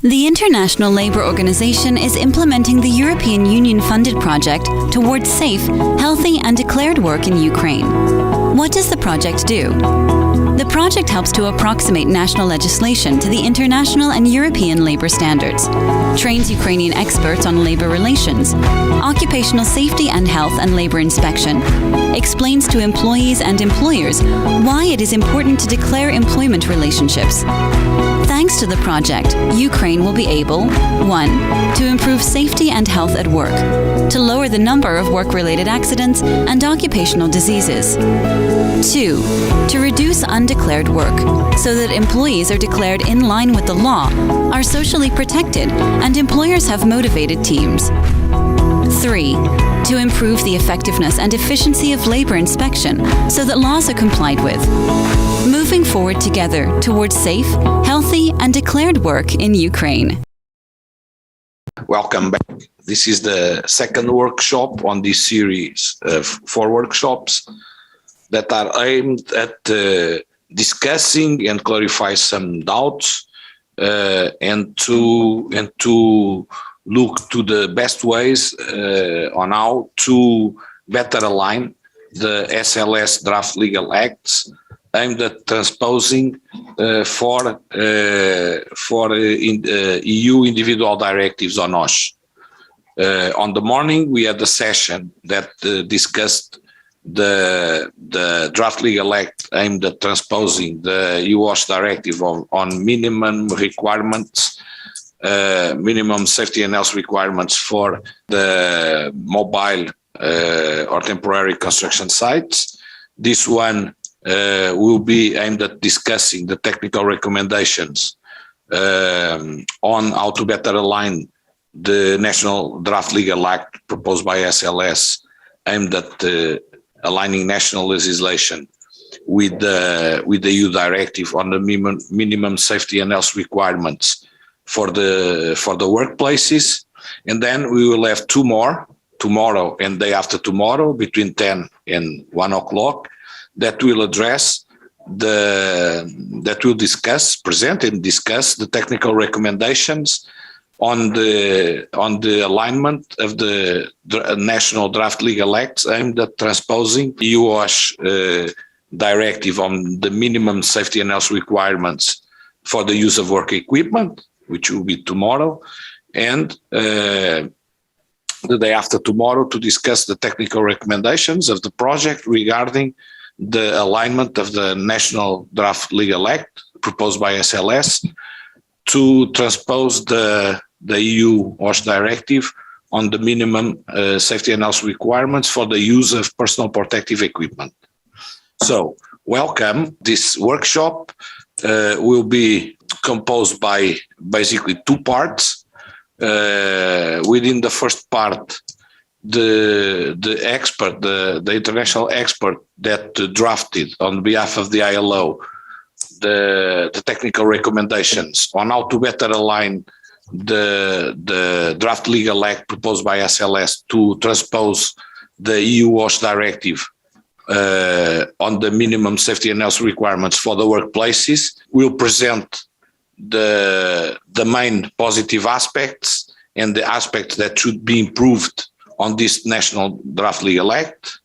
The International Labour Organization is implementing the European Union-funded project towards safe, healthy and declared work in Ukraine. What does the project do? The project helps to approximate national legislation to the international and European labour standards, trains Ukrainian experts on labour relations, occupational safety and health and labour inspection, explains to employees and employers why it is important to declare employment relationships. Thanks to the project, Ukraine will be able 1. To improve safety and health at work, to lower the number of work-related accidents and occupational diseases. 2. To reduce undeclared work, so that employees are declared in line with the law, are socially protected, and employers have motivated teams. 3. To improve the effectiveness and efficiency of labor inspection, so that laws are complied with. Moving forward together towards safe, healthy, and declared work in Ukraine. Welcome back. This is the second workshop on this series of 4 workshops that are aimed at discussing and clarify some doubts and to look to the best ways on how to better align the SLS draft legal acts aimed at transposing for EU individual directives on OSH. On the morning, we had a session that discussed the draft legal act aimed at transposing the EU OSH directive on minimum requirements, minimum safety and health requirements for the mobile or temporary construction sites. This one will be aimed at discussing the technical recommendations on how to better align the national draft legal act proposed by SLS aimed at aligning national legislation with the EU directive on the minimum safety and health requirements for the workplaces. And then we will have 2 more, tomorrow and day after tomorrow, between 10 and 1 o'clock, that will address present and discuss the technical recommendations on the alignment of the national draft legal acts aimed at transposing EU OSH directive on the minimum safety and health requirements for the use of work equipment, which will be tomorrow, and the day after tomorrow to discuss the technical recommendations of the project regarding the alignment of the national draft legal act proposed by SLS to transpose the EU OSH directive on the minimum safety and health requirements for the use of personal protective equipment. So, welcome. This workshop will be composed by basically 2 parts. Within the first part, the international expert that drafted on behalf of the ILO the technical recommendations on how to better align the draft legal act proposed by SLS to transpose the EU OSH directive on the minimum safety and health requirements for the workplaces. We'll present the main positive aspects and the aspects that should be improved on this national draft legal act.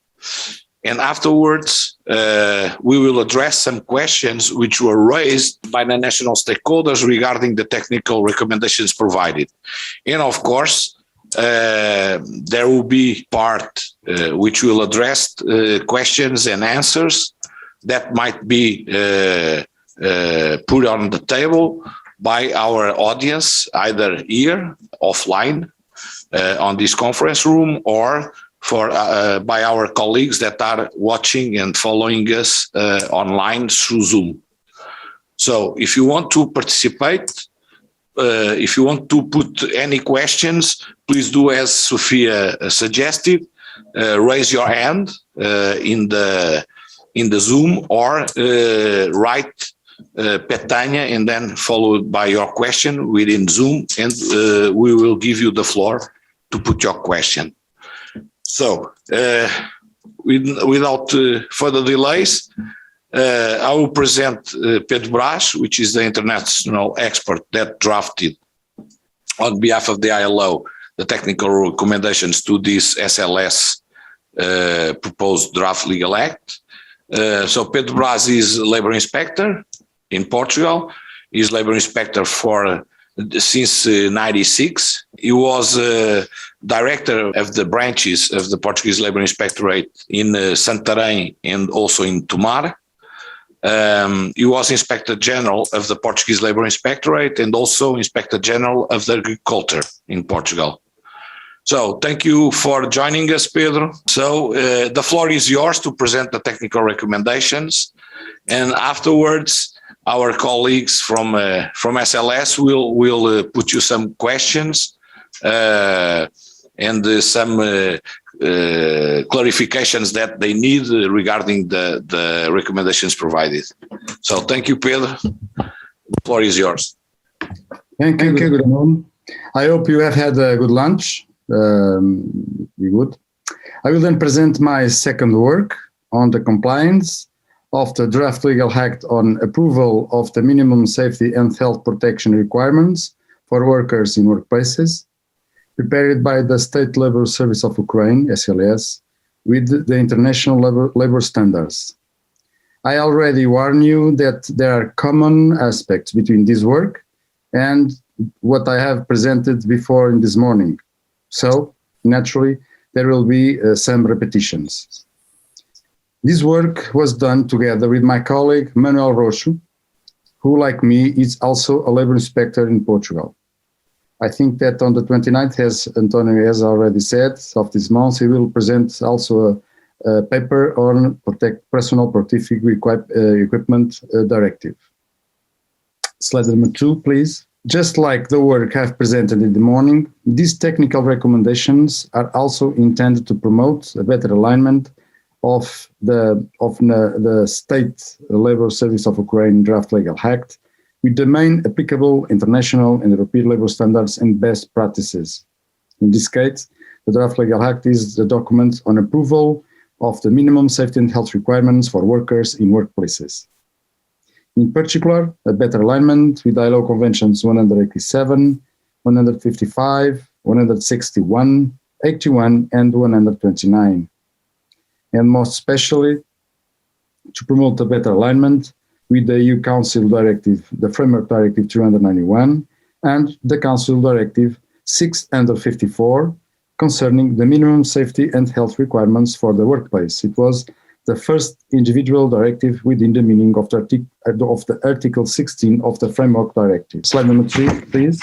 And afterwards, we will address some questions which were raised by the national stakeholders regarding the technical recommendations provided. And of course, there will be part which will address questions and answers that might be put on the table by our audience, either here, offline, on this conference room, or by our colleagues that are watching and following us online through Zoom. So if you want to participate, if you want to put any questions, please do as Sophia suggested, raise your hand in the Zoom, or write Petanya and then followed by your question within Zoom, and we will give you the floor to put your question. So, without further delays, I will present Pedro Brás, which is the international expert that drafted on behalf of the ILO, the technical recommendations to this SLS proposed draft legal act. So Pedro Braz is labor inspector in Portugal. He's labor inspector since 96. He was director of the branches of the Portuguese Labor Inspectorate in Santarém and also in Tomar. He was Inspector General of the Portuguese Labor Inspectorate and also Inspector General of the Agriculture in Portugal. So thank you for joining us, Pedro. So the floor is yours to present the technical recommendations, and afterwards our colleagues from SLS will put you some questions and some clarifications that they need regarding the recommendations provided. So thank you, Pedro. The floor is yours. Thank you. Good morning. I hope you have had a good lunch. Be good. I will then present my second work on the compliance of the draft legal act on approval of the minimum safety and health protection requirements for workers in workplaces, prepared by the State Labor Service of Ukraine, SLS, with the international labor standards. I already warn you that there are common aspects between this work and what I have presented before in this morning. So, naturally, there will be some repetitions. This work was done together with my colleague Manuel Roxo, who, like me, is also a labor inspector in Portugal. I think that on the 29th, as Antonio has already said, of this month, he will present also a paper on personal protective equipment directive. Slide number 2, please. Just like the work I've presented in the morning, these technical recommendations are also intended to promote a better alignment of the State Labor Service of Ukraine Draft Legal Act with the main applicable international and European labor standards and best practices. In this case, the Draft Legal Act is the document on approval of the minimum safety and health requirements for workers in workplaces. In particular, a better alignment with ILO Conventions 187, 155, 161, 81, and 129. And most especially, to promote a better alignment with the EU Council Directive, the Framework Directive 291, and the Council Directive 654, concerning the minimum safety and health requirements for the workplace. It was the first individual directive within the meaning of the Article 16 of the Framework Directive. Slide number 3, please.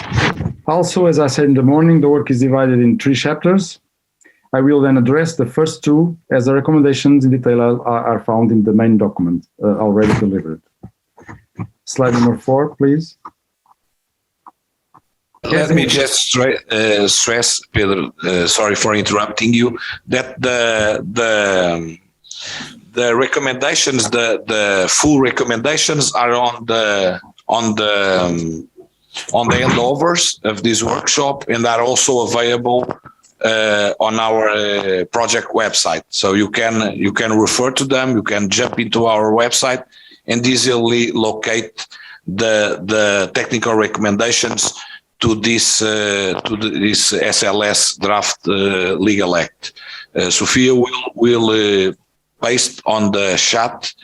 Also, as I said in the morning, the work is divided in 3 chapters. I will then address the first 2, as the recommendations in detail are found in the main document already delivered. Slide number 4, please. Let me just stress, Pedro, sorry for interrupting you, that the recommendations, the full recommendations are on the handovers of this workshop and are also available on our project website. So you can refer to them. You can jump into our website and easily locate the technical recommendations to this SLS draft legal act. Sophia will paste on the chat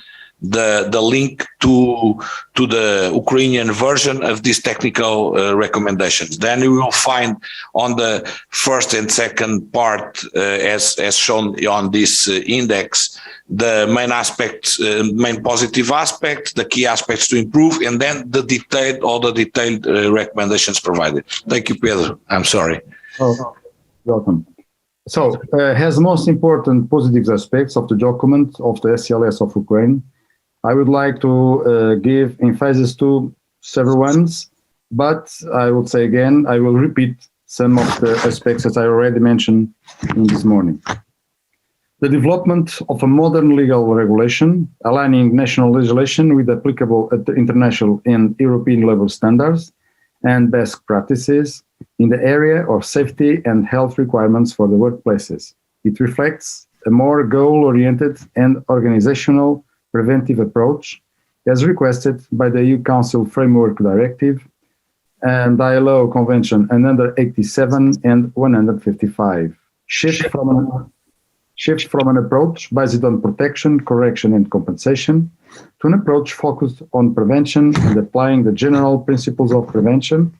the link to the Ukrainian version of these technical recommendations. Then you will find on the first and second part, as shown on this index, the main aspects, main positive aspects, the key aspects to improve, and then the detailed recommendations provided. Thank you, Pedro. I'm sorry. Oh, welcome. So, has the most important positive aspects of the document of the SLS of Ukraine, I would like to give emphasis to several ones, but I would say again, I will repeat some of the aspects that I already mentioned in this morning. The development of a modern legal regulation, aligning national legislation with applicable international and European level standards and best practices in the area of safety and health requirements for the workplaces. It reflects a more goal-oriented and organizational preventive approach as requested by the EU Council Framework Directive and ILO Convention 187 and 155. Shift from an approach based on protection, correction, and compensation to an approach focused on prevention and applying the general principles of prevention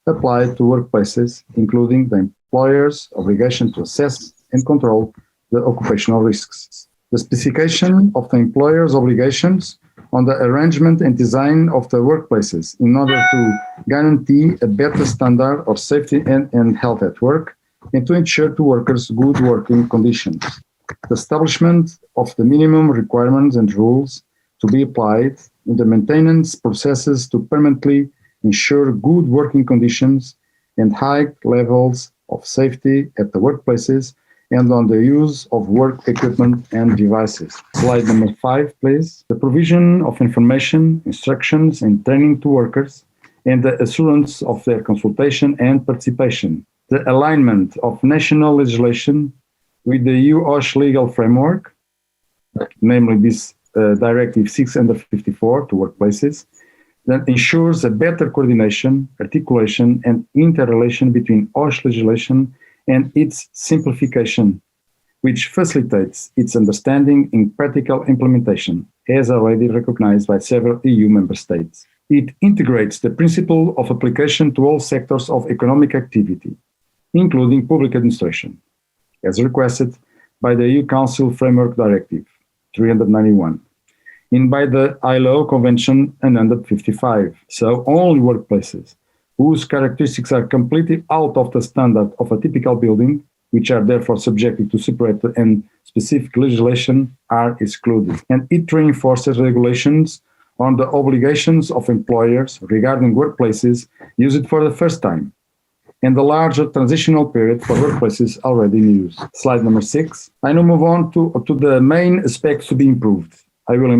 applied to workplaces, including the employer's obligation to assess and control the occupational risks. The specification of the employer's obligations on the arrangement and design of the workplaces in order to guarantee a better standard of safety and health at work and to ensure to workers good working conditions. The establishment of the minimum requirements and rules to be applied in the maintenance processes to permanently ensure good working conditions and high levels of safety at the workplaces and on the use of work equipment and devices. Slide number 5, please. The provision of information, instructions, and training to workers and the assurance of their consultation and participation. The alignment of national legislation with the EU OSH legal framework, namely this Directive 654 to workplaces, that ensures a better coordination, articulation, and interrelation between OSH legislation and its simplification, which facilitates its understanding in practical implementation, as already recognized by several EU member states. It integrates the principle of application to all sectors of economic activity, including public administration, as requested by the EU Council Framework Directive 391, and by the ILO Convention 155. So only workplaces whose characteristics are completely out of the standard of a typical building, which are therefore subjected to separate and specific legislation, are excluded. And it reinforces regulations on the obligations of employers regarding workplaces used for the first time, and the larger transitional period for workplaces already in use. Slide number 6. I now move on to the main aspects to be improved. I only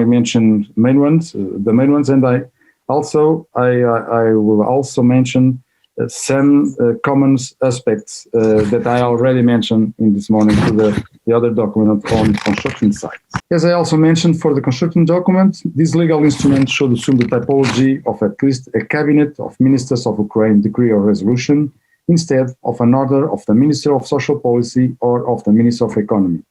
mention main ones, the main ones, and I will also mention some common aspects that I already mentioned in this morning to the other document on construction sites. As I also mentioned for the construction document, this legal instrument should assume the typology of at least a cabinet of ministers of Ukraine decree or resolution instead of an order of the Minister of Social Policy or of the Minister of Economy,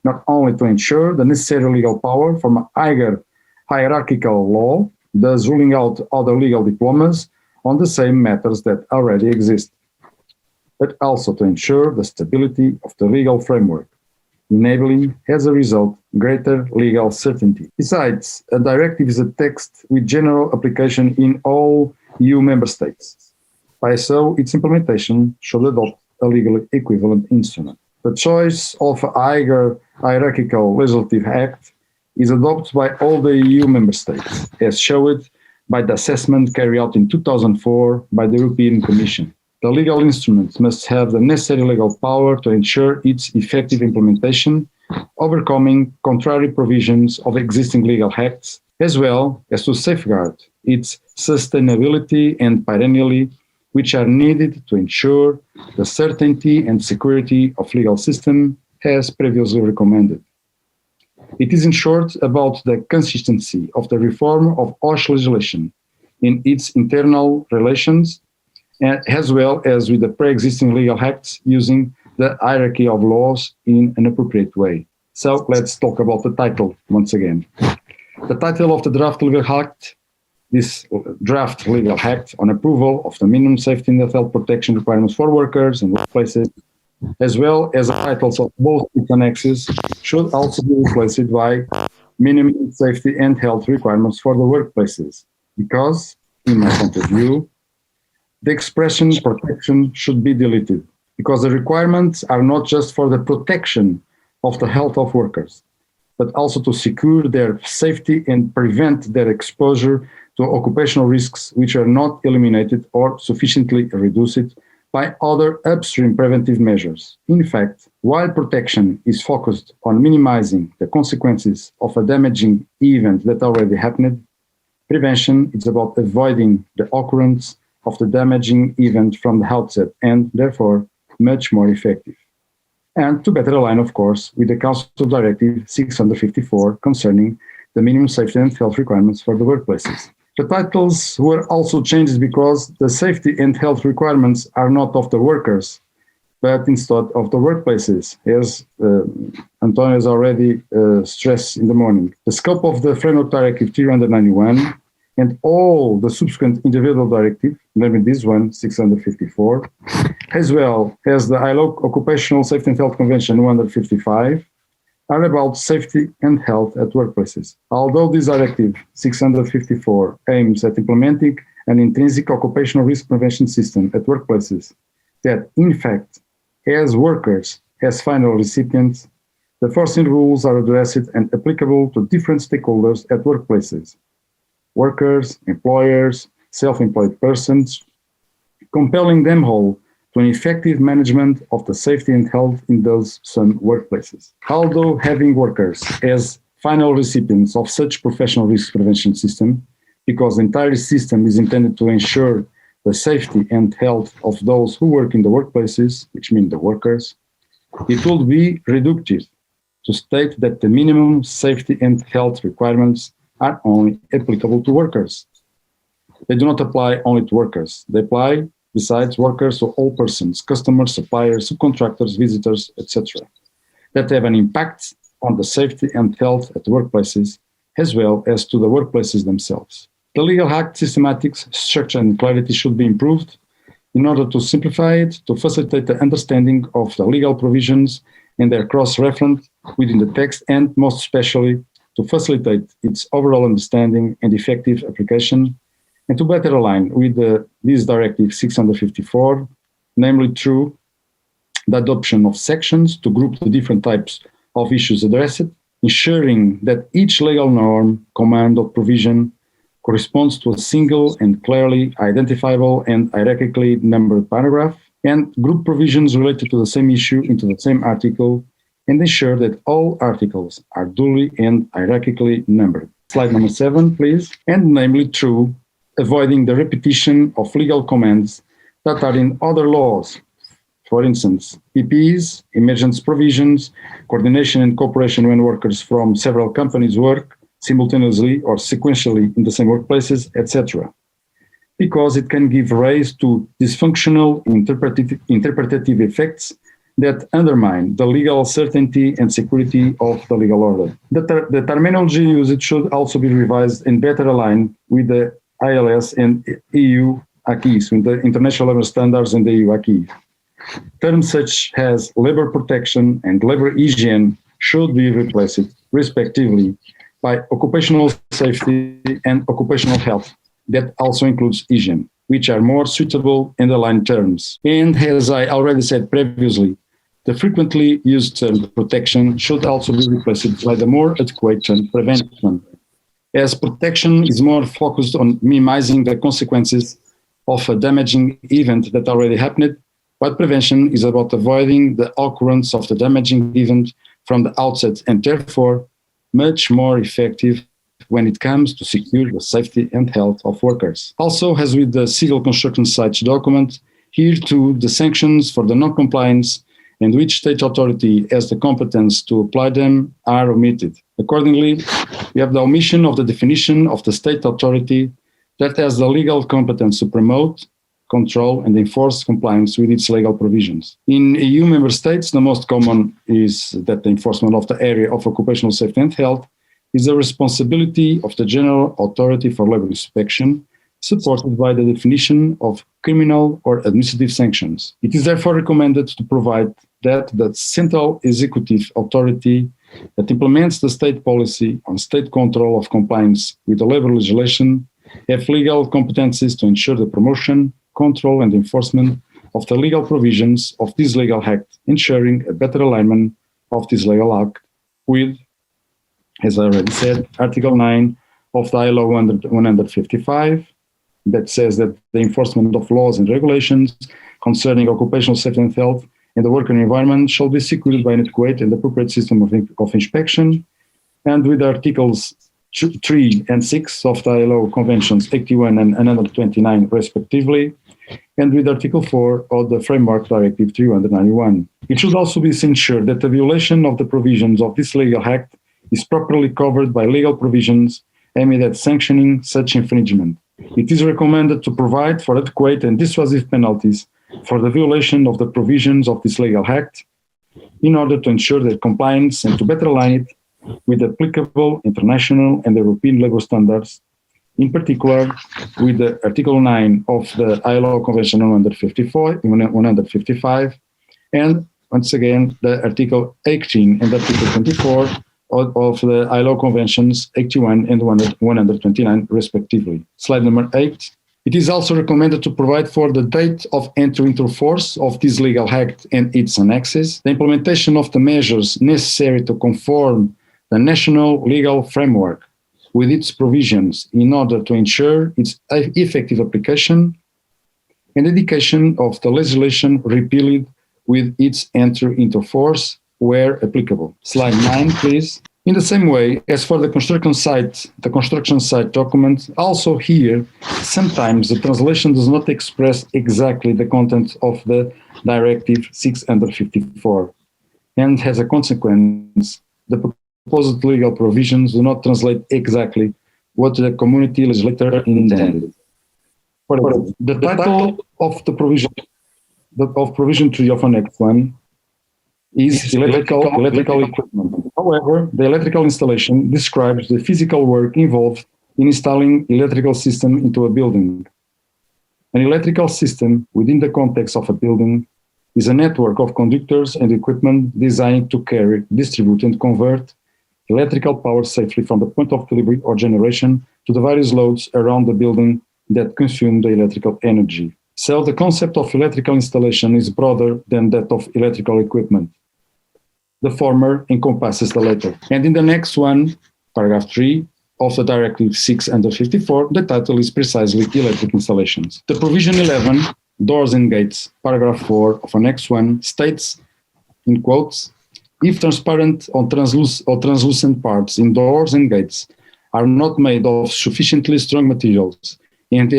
not only to ensure the necessary legal power from a higher hierarchical law, thus ruling out other legal diplomas on the same matters that already exist, but also to ensure the stability of the legal framework, enabling, as a result, greater legal certainty. Besides, a directive is a text with general application in all EU member states. By so, its implementation should adopt a legally equivalent instrument. The choice of a higher hierarchical legislative act is adopted by all the EU member states, as shown by the assessment carried out in 2004 by the European Commission. The legal instruments must have the necessary legal power to ensure its effective implementation, overcoming contrary provisions of existing legal acts, as well as to safeguard its sustainability and perenniality, which are needed to ensure the certainty and security of legal system as previously recommended. It is in short about the consistency of the reform of OSH legislation in its internal relations, as well as with the pre-existing legal acts using the hierarchy of laws in an appropriate way. So let's talk about the title once again. The title of the draft legal act, this draft legal act on approval of the minimum safety and health protection requirements for workers and workplaces, as well as the titles of both its annexes, should also be replaced by minimum safety and health requirements for the workplaces, because, in my point of view, the expression protection should be deleted, because the requirements are not just for the protection of the health of workers, but also to secure their safety and prevent their exposure to occupational risks which are not eliminated or sufficiently reduced by other upstream preventive measures. In fact, while protection is focused on minimizing the consequences of a damaging event that already happened, prevention is about avoiding the occurrence of the damaging event from the outset and, therefore, much more effective. And to better align, of course, with the Council Directive 654 concerning the minimum safety and health requirements for the workplaces, The titles were also changed because the safety and health requirements are not of the workers, but instead of the workplaces, as Antonio has already stressed in the morning. The scope of the Framework Directive 391 and all the subsequent individual directives, namely this one, 654, as well as the ILO Occupational Safety and Health Convention 155, are about safety and health at workplaces. Although this directive 654 aims at implementing an intrinsic occupational risk prevention system at workplaces that, in fact, has workers as final recipients, the foreseen rules are addressed and applicable to different stakeholders at workplaces: workers, employers, self-employed persons, compelling them all to an effective management of the safety and health in those some workplaces. Although having workers as final recipients of such professional risk prevention system, because the entire system is intended to ensure the safety and health of those who work in the workplaces, which mean the workers, it will be reductive to state that the minimum safety and health requirements are only applicable to workers. They do not apply only to workers. They apply, besides workers, to all persons, customers, suppliers, subcontractors, visitors, etc., that have an impact on the safety and health at workplaces, as well as to the workplaces themselves. The legal act systematics, structure, and clarity should be improved in order to simplify it, to facilitate the understanding of the legal provisions and their cross-reference within the text, and most especially to facilitate its overall understanding and effective application, and to better align with this Directive 654, namely through the adoption of sections to group the different types of issues addressed, ensuring that each legal norm, command, or provision corresponds to a single and clearly identifiable and hierarchically numbered paragraph, and group provisions related to the same issue into the same article, and ensure that all articles are duly and hierarchically numbered. Slide number 7, please. And namely through avoiding the repetition of legal commands that are in other laws. For instance, PPs, emergency provisions, coordination and cooperation when workers from several companies work simultaneously or sequentially in the same workplaces, etc., because it can give rise to dysfunctional interpretative effects that undermine the legal certainty and security of the legal order. The terminology used should also be revised and better aligned with the ILS and EU acquis, with the international labor standards and the EU acquis. Terms such as labor protection and labor hygiene should be replaced, respectively, by occupational safety and occupational health, that also includes hygiene, which are more suitable and aligned terms. And as I already said previously, the frequently used term protection should also be replaced by the more adequate term prevention, as protection is more focused on minimizing the consequences of a damaging event that already happened, but prevention is about avoiding the occurrence of the damaging event from the outset, and therefore much more effective when it comes to secure the safety and health of workers. Also, as with the civil construction sites document, here too the sanctions for the non-compliance and which state authority has the competence to apply them are omitted. Accordingly, we have the omission of the definition of the state authority that has the legal competence to promote, control, and enforce compliance with its legal provisions. In EU member states, the most common is that the enforcement of the area of occupational safety and health is the responsibility of the General Authority for Labour Inspection, supported by the definition of criminal or administrative sanctions. It is therefore recommended to provide that the central executive authority that implements the state policy on state control of compliance with the labour legislation have legal competencies to ensure the promotion, control, and enforcement of the legal provisions of this legal act, ensuring a better alignment of this legal act with, as I already said, Article 9 of the ILO 155, that says that the enforcement of laws and regulations concerning occupational safety and health in the working environment shall be secured by an adequate and appropriate system of inspection, and with Articles 3 and 6 of the ILO Conventions 81 and 129 respectively, and with Article 4 of the Framework Directive 391. It should also be ensured that the violation of the provisions of this legal act is properly covered by legal provisions aimed at sanctioning such infringement. It is recommended to provide for adequate and dissuasive penalties for the violation of the provisions of this legal act in order to ensure their compliance and to better align it with applicable international and European labour standards, in particular with the Article 9 of the ILO Convention 155, and once again the Article 18 and Article 24 of the ILO Conventions 81 and 129 respectively. Slide number 8. It is also recommended to provide for the date of entry into force of this legal act and its annexes, the implementation of the measures necessary to conform the national legal framework with its provisions in order to ensure its effective application, and indication of the legislation repealed with its entry into force where applicable. Slide 9, please. In the same way as for the construction site document, also here, sometimes the translation does not express exactly the content of the Directive 654, and as a consequence, the proposed legal provisions do not translate exactly what the community legislator intended. For example, the title of the provision of Provision 3 of Annex 1 is electrical equipment. However, the electrical installation describes the physical work involved in installing electrical system into a building. An electrical system within the context of a building is a network of conductors and equipment designed to carry, distribute, and convert electrical power safely from the point of delivery or generation to the various loads around the building that consume the electrical energy. So the concept of electrical installation is broader than that of electrical equipment. The former encompasses the latter. And in the next one, paragraph 3 of the Directive 654, the title is precisely electric installations. The provision 11, doors and gates, paragraph 4 of Annex 1 states, in quotes, if transparent or translucent parts in doors and gates are not made of sufficiently strong materials, and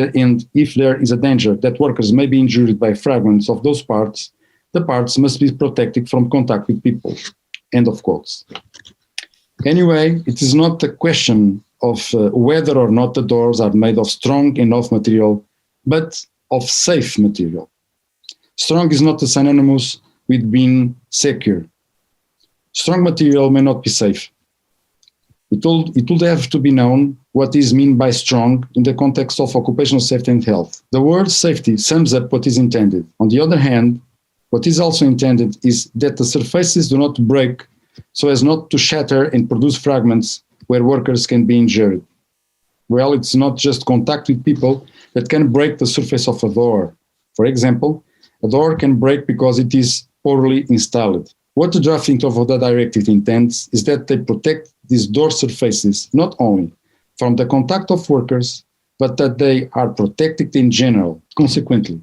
if there is a danger that workers may be injured by fragments of those parts, the parts must be protected from contact with people. End of quotes. Anyway, it is not a question of whether or not the doors are made of strong enough material, but of safe material. Strong is not synonymous with being secure. Strong material may not be safe. It would have to be known what is meant by strong in the context of occupational safety and health. The word safety sums up what is intended. On the other hand, what is also intended is that the surfaces do not break so as not to shatter and produce fragments where workers can be injured. Well, it's not just contact with people that can break the surface of a door. For example, a door can break because it is poorly installed. What the drafting of the directive intends is that they protect these door surfaces not only from the contact of workers, but that they are protected in general. Consequently,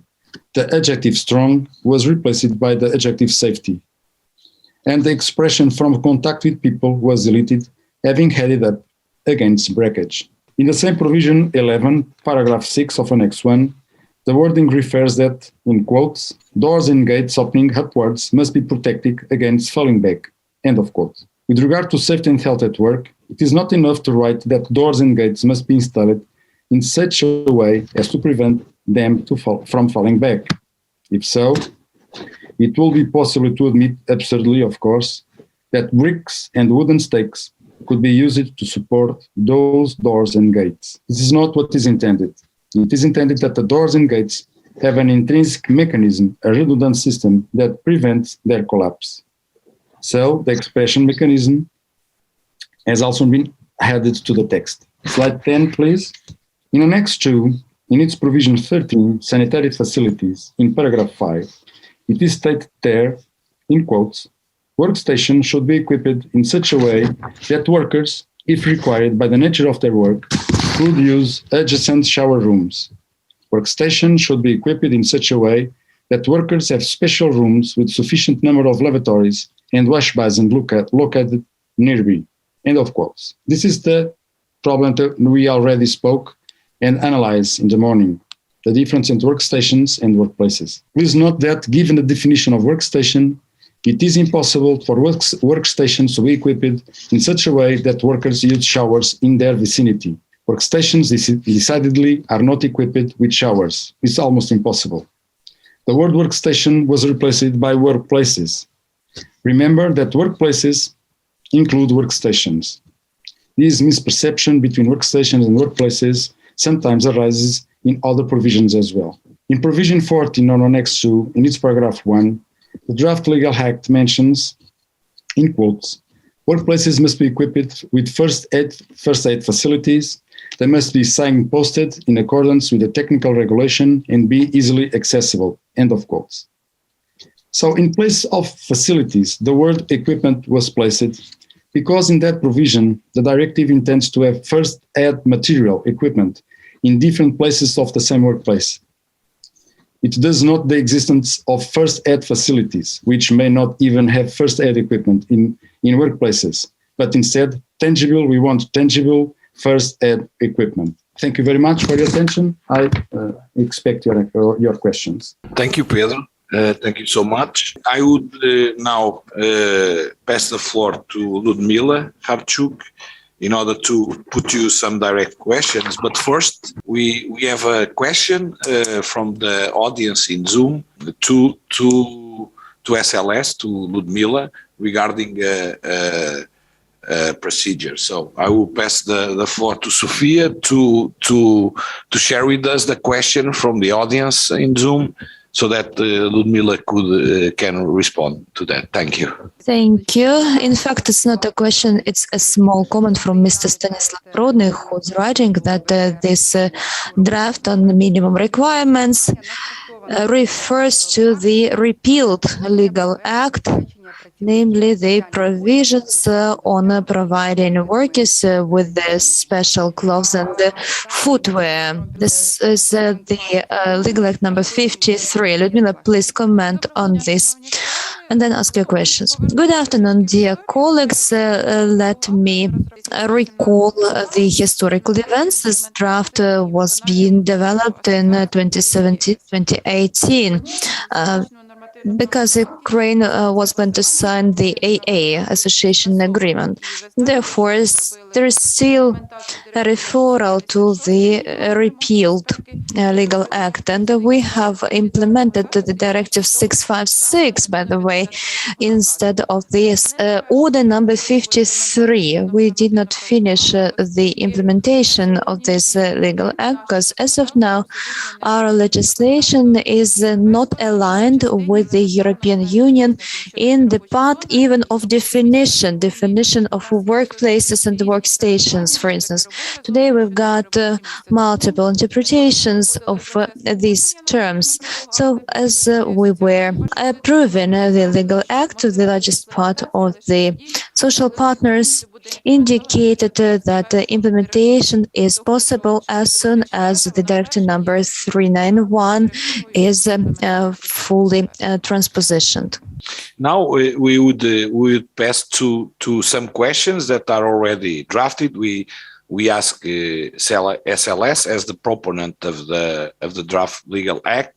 the adjective strong was replaced by the adjective safety, and the expression from contact with people was deleted, having headed up against breakage. In the same provision 11, paragraph 6 of Annex 1, the wording refers that, in quotes, doors and gates opening upwards must be protected against falling back, end of quote. With regard to safety and health at work, it is not enough to write that doors and gates must be installed in such a way as to prevent them from falling back. If so, it will be possible to admit, absurdly of course, that bricks and wooden stakes could be used to support those doors and gates. This is not what is intended. It is intended that the doors and gates have an intrinsic mechanism, a redundant system that prevents their collapse. So the expression mechanism has also been added to the text. Slide 10, please. In Annex 2, in its provision 13, sanitary facilities, in paragraph 5, it is stated there, in quotes, workstations should be equipped in such a way that workers, if required by the nature of their work, could use adjacent shower rooms. Workstations should be equipped in such a way that workers have special rooms with sufficient number of lavatories and wash basins located nearby. End of quotes. This is the problem that we already spoke and analyzed in the morning, the difference in workstations and workplaces. Please note that given the definition of workstation, it is impossible for workstations to be equipped in such a way that workers use showers in their vicinity. Workstations decidedly are not equipped with showers. It's almost impossible. The word workstation was replaced by workplaces. Remember that workplaces include workstations. This misperception between workstations and workplaces sometimes arises in other provisions as well. In provision 14 on Annex 2, in its paragraph 1, the draft legal act mentions, in quotes, workplaces must be equipped with first aid facilities. They must be signposted in accordance with the technical regulation and be easily accessible, end of quotes. So in place of facilities, the word equipment was placed because in that provision, the directive intends to have first aid material equipment in different places of the same workplace. It does not the existence of first aid facilities, which may not even have first aid equipment in workplaces, but instead, we want tangible first aid equipment. Thank you very much for your attention. I expect your questions. Thank you, Pedro. Thank you so much. I would now pass the floor to Ludmila Harchuk in order to put you some direct questions. But first, we have a question from the audience in Zoom to SLS, to Ludmila, regarding procedure. So I will pass the floor to Sofia to share with us the question from the audience in Zoom, so that Ludmila can respond to that. Thank you. Thank you. In fact, it's not a question, it's a small comment from Mr. Stanislav Rodny, who's writing that this draft on the minimum requirements refers to the repealed legal act, namely the provisions on providing workers with the special gloves and the footwear. This is the legal act number 53. Ludmila, please comment on this and then ask your questions. Good afternoon, dear colleagues. Let me recall the historical events. This draft was being developed in 2017-2018. Because Ukraine was going to sign the AA association agreement. Therefore, there is still a referral to the repealed legal act, and we have implemented the Directive 656, by the way, instead of this order number 53. We did not finish the implementation of this legal act because as of now, our legislation is not aligned with the European Union in the part even of definition of workplaces and workstations, for instance. Today we've got multiple interpretations of these terms. So as we were approving the legal act, the largest part of the social partners indicated that the implementation is possible as soon as the directive number 391 is fully transpositioned. Now we would pass to some questions that are already drafted. We ask SLS as the proponent of the draft legal act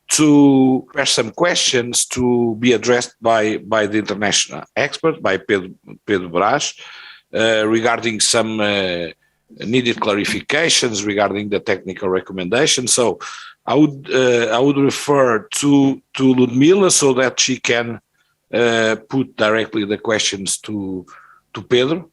to press some questions to be addressed by the international expert, by Pedro Brás, regarding some needed clarifications regarding the technical recommendations. So I would refer to Ludmila so that she can put directly the questions to Pedro.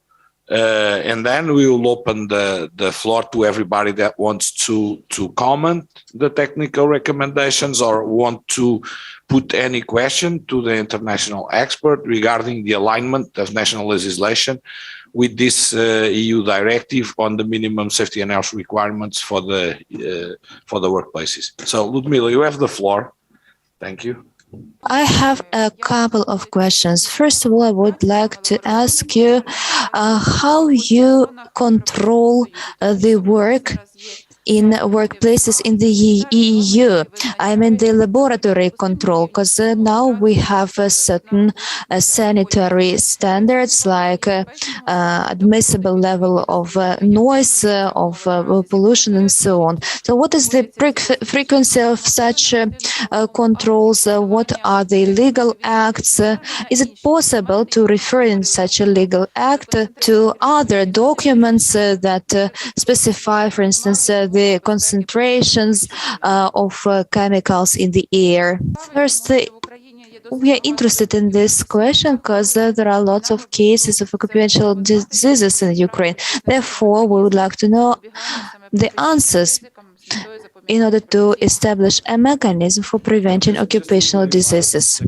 And then we will open the floor to everybody that wants to comment the technical recommendations or want to put any question to the international expert regarding the alignment of national legislation with this EU directive on the minimum safety and health requirements for the workplaces. So Ludmila, you have the floor. Thank you. I have a couple of questions. First of all, I would like to ask you how you control the work in workplaces in the EU. I mean the laboratory control, because now we have certain sanitary standards like admissible level of noise, of pollution and so on. So what is the frequency of such controls? What are the legal acts? Is it possible to refer in such a legal act to other documents that specify, for instance, the concentrations of chemicals in the air? First, we are interested in this question because there are lots of cases of occupational diseases in Ukraine. Therefore, we would like to know the answers in order to establish a mechanism for preventing occupational diseases.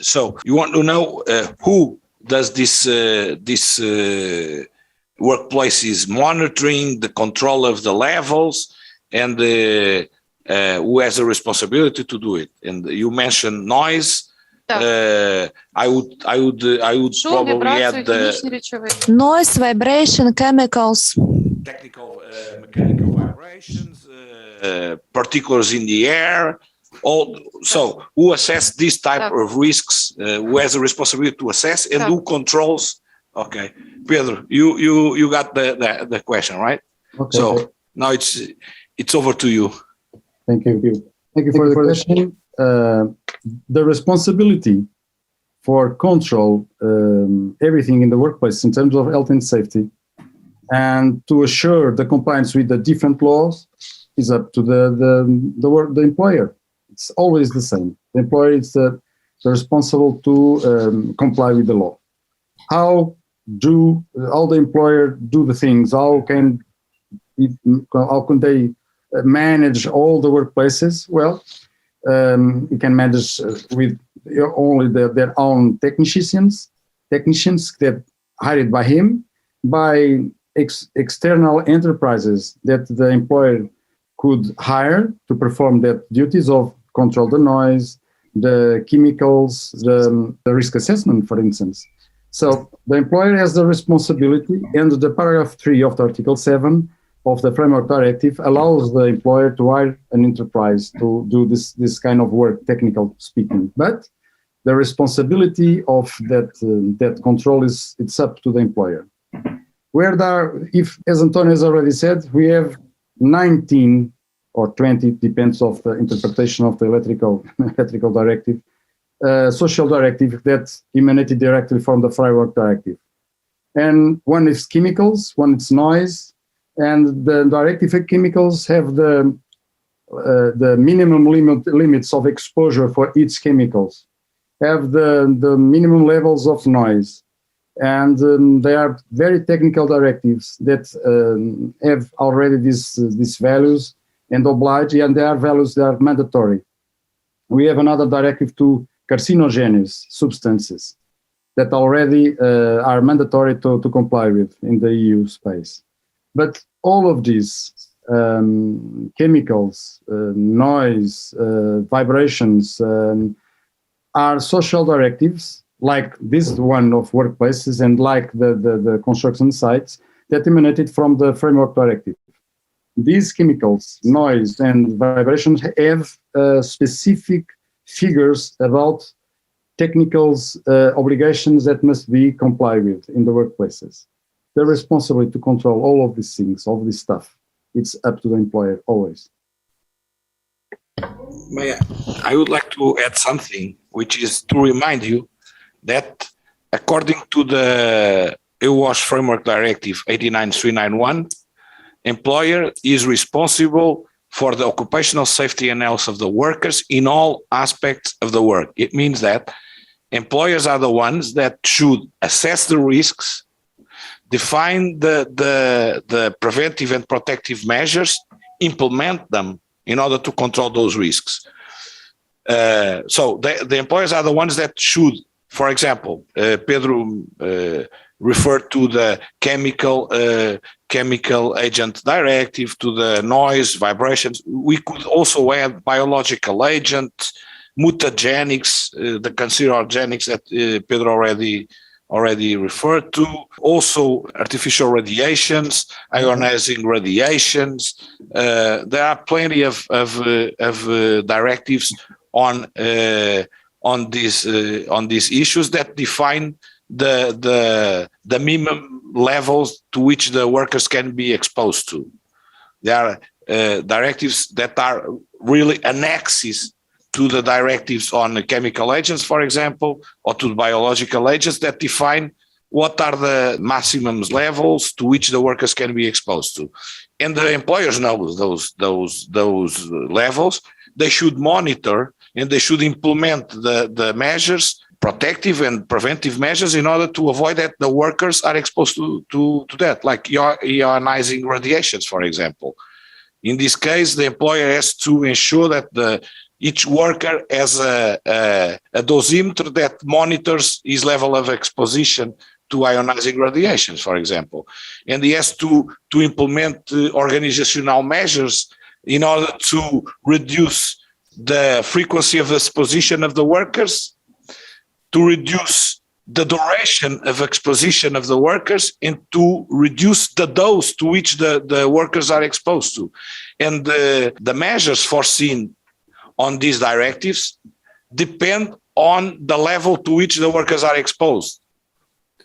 So you want to know who does this workplace is monitoring the control of the levels, and who has a responsibility to do it. And you mentioned noise. I would probably add the noise, vibration, chemicals, technical, mechanical vibrations, particulars in the air. So who assess this type of risks? Who has a responsibility to assess, and who controls? Okay, Pedro, you got the question, right? Okay. So now it's over to you. Thank you. Thank you for the question. The responsibility for control everything in the workplace in terms of health and safety, and to assure the compliance with the different laws, is up to the employer. It's always the same. The employer is the responsible to comply with the law. How the employer do the things? How can they manage all the workplaces? Well, you can manage with only their own technicians that hired by him, by external enterprises that the employer could hire to perform that duties of control the noise, the chemicals, the risk assessment, for instance. So the employer has the responsibility, and the paragraph 3 of the Article 7 of the Framework Directive allows the employer to hire an enterprise to do this kind of work, technical speaking. But the responsibility of that control it's up to the employer. As Antonio has already said, we have 19 or 20, depends of the interpretation of the electrical directive, social directive that emanated directly from the Framework Directive. And one is chemicals, one is noise, and the directive of chemicals have the minimum limits of exposure for each chemicals, have the minimum levels of noise, and they are very technical directives that have already these values and oblige, and they are values that are mandatory. We have another directive to carcinogenous substances that already are mandatory to comply with in the EU space. But all of these chemicals, noise, vibrations are social directives, like this one of workplaces and like the construction sites that emanated from the Framework Directive. These chemicals, noise, and vibrations have specific figures about technicals obligations that must be complied with in the workplaces. The responsibility to control all of these things, all this stuff, it's up to the employer always. I would like to add something, which is to remind you that according to the EU-OSH Framework Directive 89391, employer is responsible for the occupational safety and health of the workers in all aspects of the work. It means that employers are the ones that should assess the risks, define the preventive and protective measures, implement them in order to control those risks. So the employers are the ones that should, for example, Pedro referred to the chemical agent directive, to the noise, vibrations. We could also add biological agents, mutagenics, the cancerogenics that Pedro already already referred to. Also, artificial radiations, ionizing radiations. There are plenty of directives on these issues that define the minimum levels to which the workers can be exposed to. There are directives that are really annexes to the directives on chemical agents, for example, or to biological agents that define what are the maximum levels to which the workers can be exposed to. And the employers know those levels. They should monitor and they should implement the measures, protective and preventive measures, in order to avoid that the workers are exposed to that, like ionizing radiations, for example. In this case, the employer has to ensure that each worker has a dosimeter that monitors his level of exposition to ionizing radiations, for example. And he has to implement organizational measures in order to reduce the frequency of exposition of the workers, to reduce the duration of exposition of the workers, and to reduce the dose to which the workers are exposed to. And the measures foreseen on these directives depend on the level to which the workers are exposed.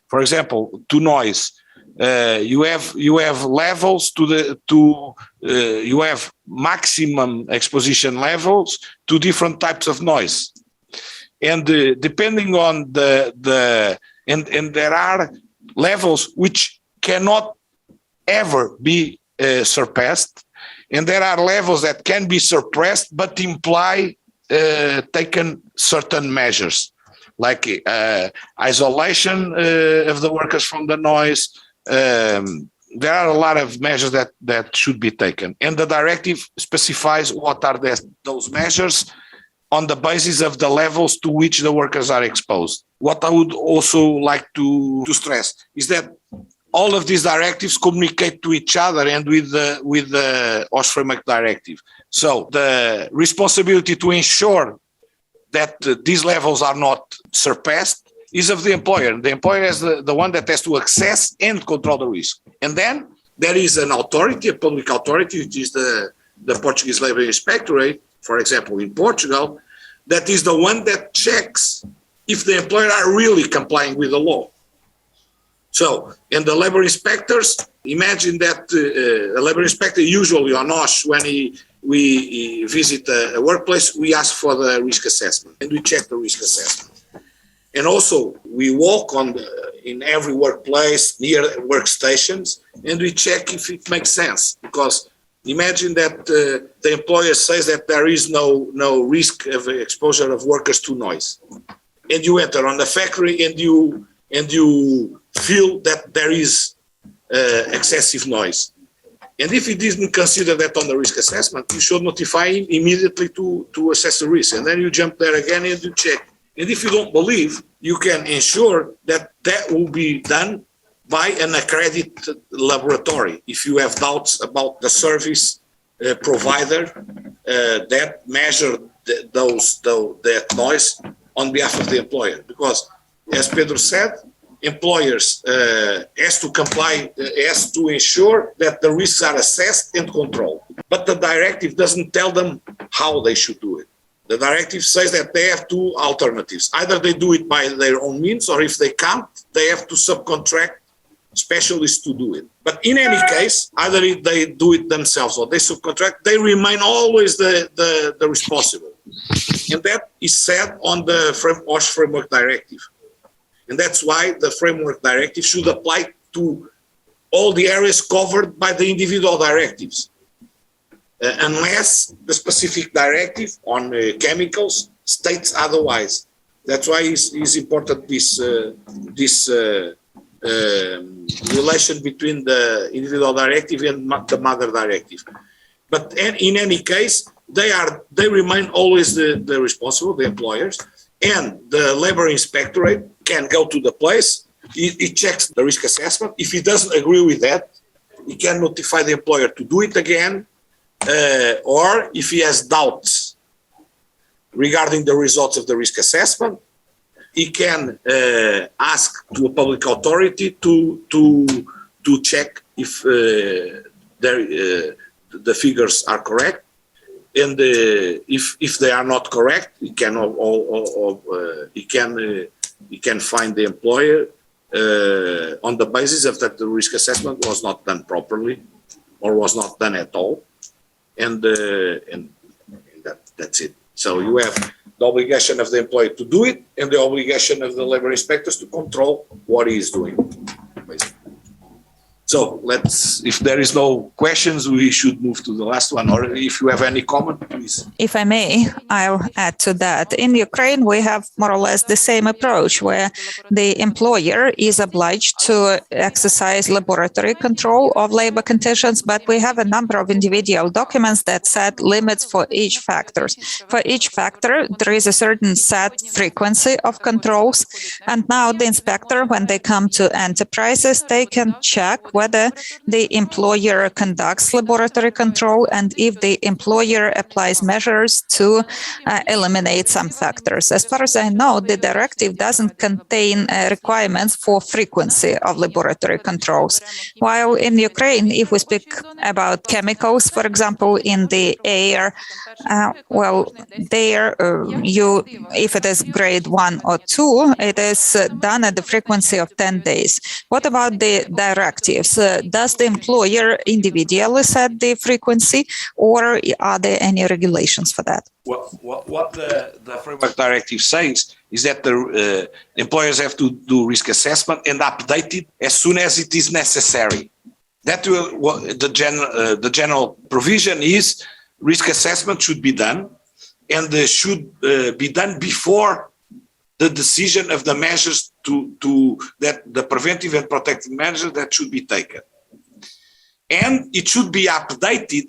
For example, to noise, you have levels you have maximum exposition levels to different types of noise, and depending on and there are levels which cannot ever be surpassed. And there are levels that can be suppressed but imply taken certain measures, like isolation of the workers from the noise. There are a lot of measures that should be taken. And the directive specifies what are those measures on the basis of the levels to which the workers are exposed. What I would also like to stress is that all of these directives communicate to each other and with the OSH Framework Directive. So the responsibility to ensure that these levels are not surpassed is of the employer. The employer is the one that has to assess and control the risk. And then there is an authority, a public authority, which is the Portuguese Labour Inspectorate, for example, in Portugal, that is the one that checks if the employer are really complying with the law. So, and the labor inspectors, imagine that a labor inspector usually on OSH, when we visit a workplace, we ask for the risk assessment and we check the risk assessment. And also we walk in every workplace near workstations and we check if it makes sense, because imagine that the employer says that there is no risk of exposure of workers to noise. And you enter on the factory and you feel that there is excessive noise. And if he didn't consider that on the risk assessment, you should notify him immediately to assess the risk. And then you jump there again and you check. And if you don't believe, you can ensure that will be done by an accredited laboratory. If you have doubts about the service provider that measure that noise on behalf of the employer. Because, as Pedro said, employers has to comply, has to ensure that the risks are assessed and controlled. But the directive doesn't tell them how they should do it. The directive says that they have two alternatives. Either they do it by their own means, or if they can't, they have to subcontract specialists to do it. But in any case, either they do it themselves or they subcontract, they remain always the responsible. And that is said on the OSH Framework Directive. And that's why the Framework Directive should apply to all the areas covered by the individual directives, unless the specific directive on chemicals states otherwise. That's why it's important this relation between the individual directive and the mother directive. But in any case, they remain always the responsible, the employers, and the labor inspectorate can go to the place. He checks the risk assessment. If he doesn't agree with that, he can notify the employer to do it again, or if he has doubts regarding the results of the risk assessment, he can ask to a public authority to check if the figures are correct, and if they are not correct, he can find the employer on the basis of that the risk assessment was not done properly or was not done at all, and that's it. So you have the obligation of the employer to do it and the obligation of the labor inspectors to control what he is doing, basically. So if there is no questions, we should move to the last one, or if you have any comment, please. If I may, I'll add to that. In Ukraine, we have more or less the same approach, where the employer is obliged to exercise laboratory control of labor conditions, but we have a number of individual documents that set limits for each factor. For each factor, there is a certain set frequency of controls, and now the inspector, when they come to enterprises, they can check whether the employer conducts laboratory control and if the employer applies measures to eliminate some factors. As far as I know, the directive doesn't contain requirements for frequency of laboratory controls. While in Ukraine, if we speak about chemicals, for example, in the air, if it is grade 1 or 2, it is done at the frequency of 10 days. What about the directives? Does the employer individually set the frequency, or are there any regulations for that? Well, what the framework directive says is that the employers have to do risk assessment and update it as soon as it is necessary. That the general provision is risk assessment should be done, and should be done before the decision of the measures that the preventive and protective measures that should be taken. And it should be updated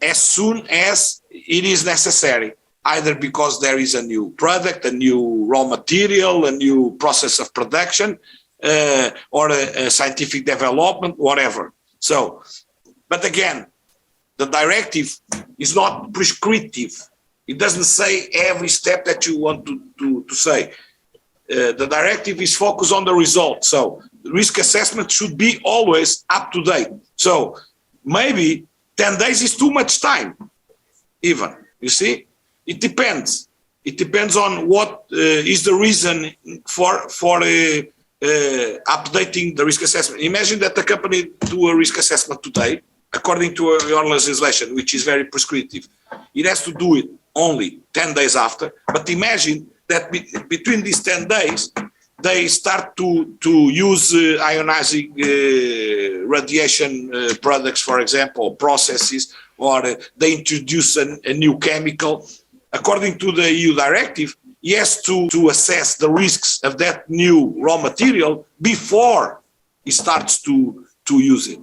as soon as it is necessary, either because there is a new product, a new raw material, a new process of production, or a scientific development, whatever. So, but again, the directive is not prescriptive. It doesn't say every step that you want to say. The directive is focused on the result. So the risk assessment should be always up to date. So maybe 10 days is too much time, even. You see, it depends. It depends on what is the reason for updating the risk assessment. Imagine that the company do a risk assessment today, according to your legislation, which is very prescriptive. It has to do it only 10 days after. But imagine that between these 10 days, they start to use ionizing radiation products, for example, processes, or they introduce a new chemical. According to the EU directive, he has to assess the risks of that new raw material before he starts to use it.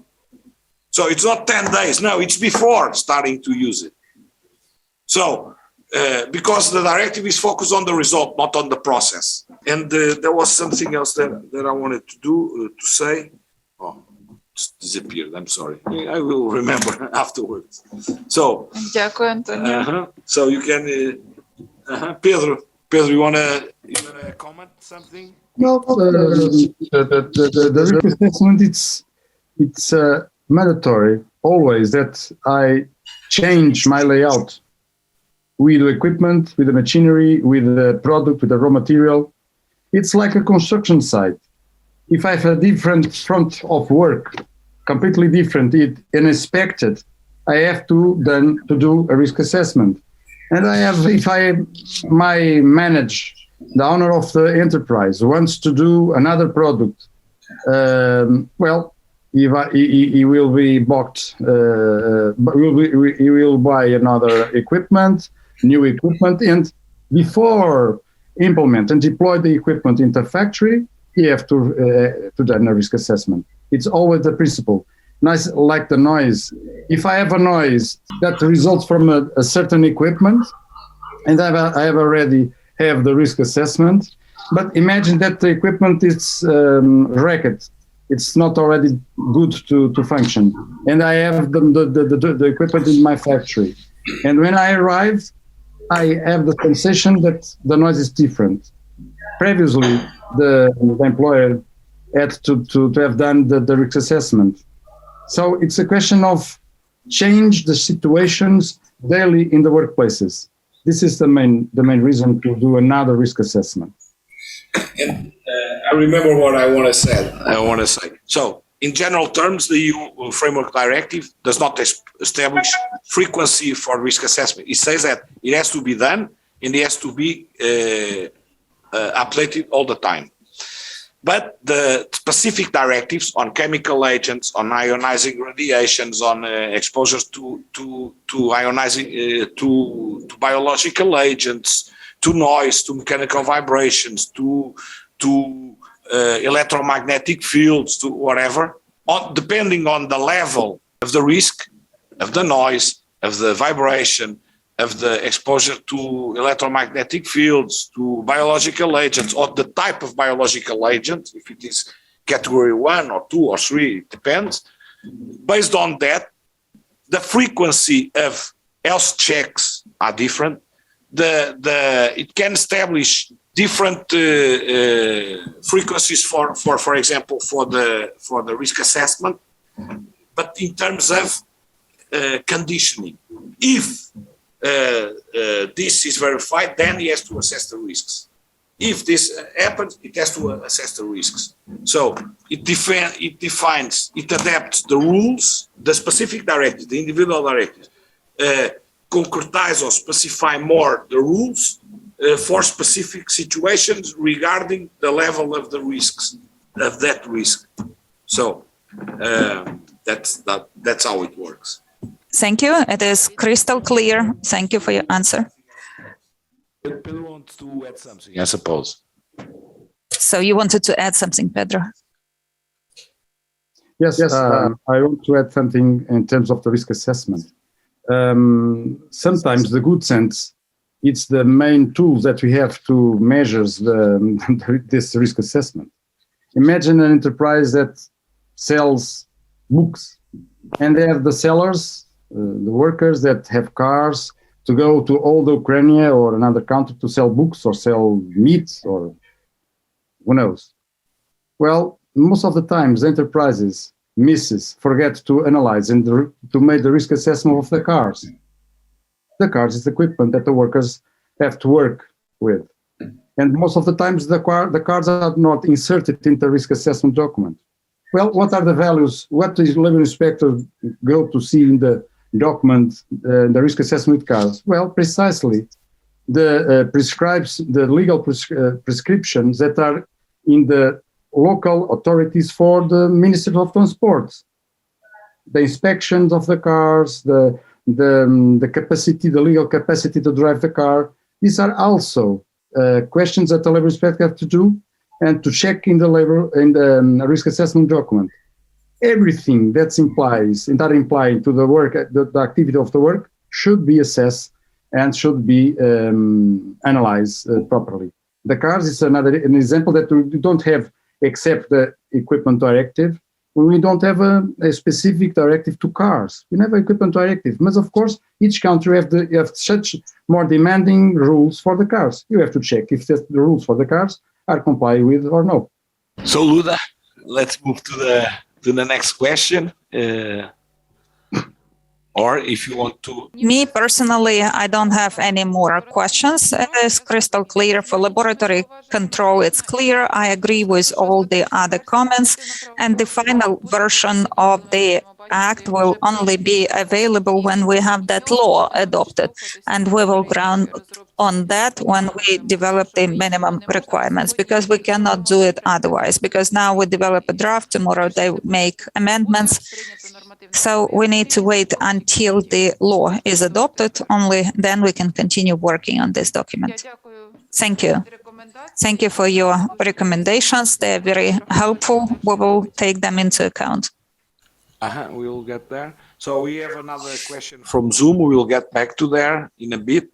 So it's not 10 days, no, it's before starting to use it. So, because the directive is focused on the result, not on the process. And there was something else that I wanted to say. Oh, it's disappeared, I'm sorry. I will remember afterwards. So, so you can, Pedro, you want to comment something? No, the risk assessment, it's mandatory always that I change my layout with the equipment, with the machinery, with the product, with the raw material. It's like a construction site. If I have a different front of work, completely different, unexpected, I have to do a risk assessment. And if my manage, the owner of the enterprise wants to do another product, he will be bought. He will buy another equipment, new equipment, and before implement and deploy the equipment into factory, you have to do a risk assessment. It's always the principle. Nice, like the noise. If I have a noise that results from a certain equipment, and I have already have the risk assessment, but imagine that the equipment is wrecked. It's not already good to function, and I have the equipment in my factory. And when I arrive, I have the sensation that the noise is different. Previously, the employer had to have done the risk assessment. So it's a question of change the situations daily in the workplaces. This is the main reason to do another risk assessment. And I remember what I want to say. So, in general terms, the EU Framework Directive does not establish frequency for risk assessment. It says that it has to be done and it has to be updated all the time. But the specific directives on chemical agents, on ionizing radiations, on exposures to ionizing to biological agents, to noise, to mechanical vibrations, to electromagnetic fields, to whatever, depending on the level of the risk, of the noise, of the vibration, of the exposure to electromagnetic fields, to biological agents, or the type of biological agent, if it is category 1 or 2 or 3, it depends. Based on that, the frequency of health checks are different. It can establish different frequencies for example, for the risk assessment, but in terms of conditioning. If this is verified, then he has to assess the risks. If this happens, it has to assess the risks. So it defines, it adapts the rules, the specific directives, the individual directives, concretize or specify more the rules for specific situations regarding the level of the risks, of that risk. So that's how it works. Thank you. It is crystal clear. Thank you for your answer. Pedro wants to add something, I suppose. So you wanted to add something, Pedro? Yes, I want to add something in terms of the risk assessment. Sometimes the good sense, it's the main tool that we have to measure this risk assessment. Imagine an enterprise that sells books, and they have the sellers, the workers that have cars to go to all the Ukraine or another country to sell books or sell meat or who knows. Well, most of the times enterprises forget to analyze and to make the risk assessment of the cars. The cars is equipment that the workers have to work with. And most of the times the cars are not inserted in the risk assessment document. Well, what are the values? What does the labor inspector go to see in the document, the risk assessment with cars? Well, precisely prescribes the legal prescriptions that are in the local authorities for the Ministry of Transport. The inspections of the cars, the capacity, the legal capacity to drive the car. These are also questions that the labor inspector have to do and to check in the risk assessment document. Everything that implies to the work, the activity of the work, should be assessed and should be analyzed properly. The cars is an example that we don't have, except the equipment directive. We don't have a specific directive to cars. We have an equipment directive, but of course, each country have such more demanding rules for the cars. You have to check if the rules for the cars are complied with or no. So, Luda, let's move to the next question. Or if you want to... Me personally, I don't have any more questions. It is crystal clear for laboratory control. It's clear. I agree with all the other comments. And the final version of the Act will only be available when we have that law adopted. And we will ground on that when we develop the minimum requirements, because we cannot do it otherwise. Because now we develop a draft, tomorrow they make amendments. So we need to wait until the law is adopted. Only then we can continue working on this document. Thank you. Thank you for your recommendations. They're very helpful. We will take them into account. We will get there. So we have another question from Zoom. We will get back to there in a bit.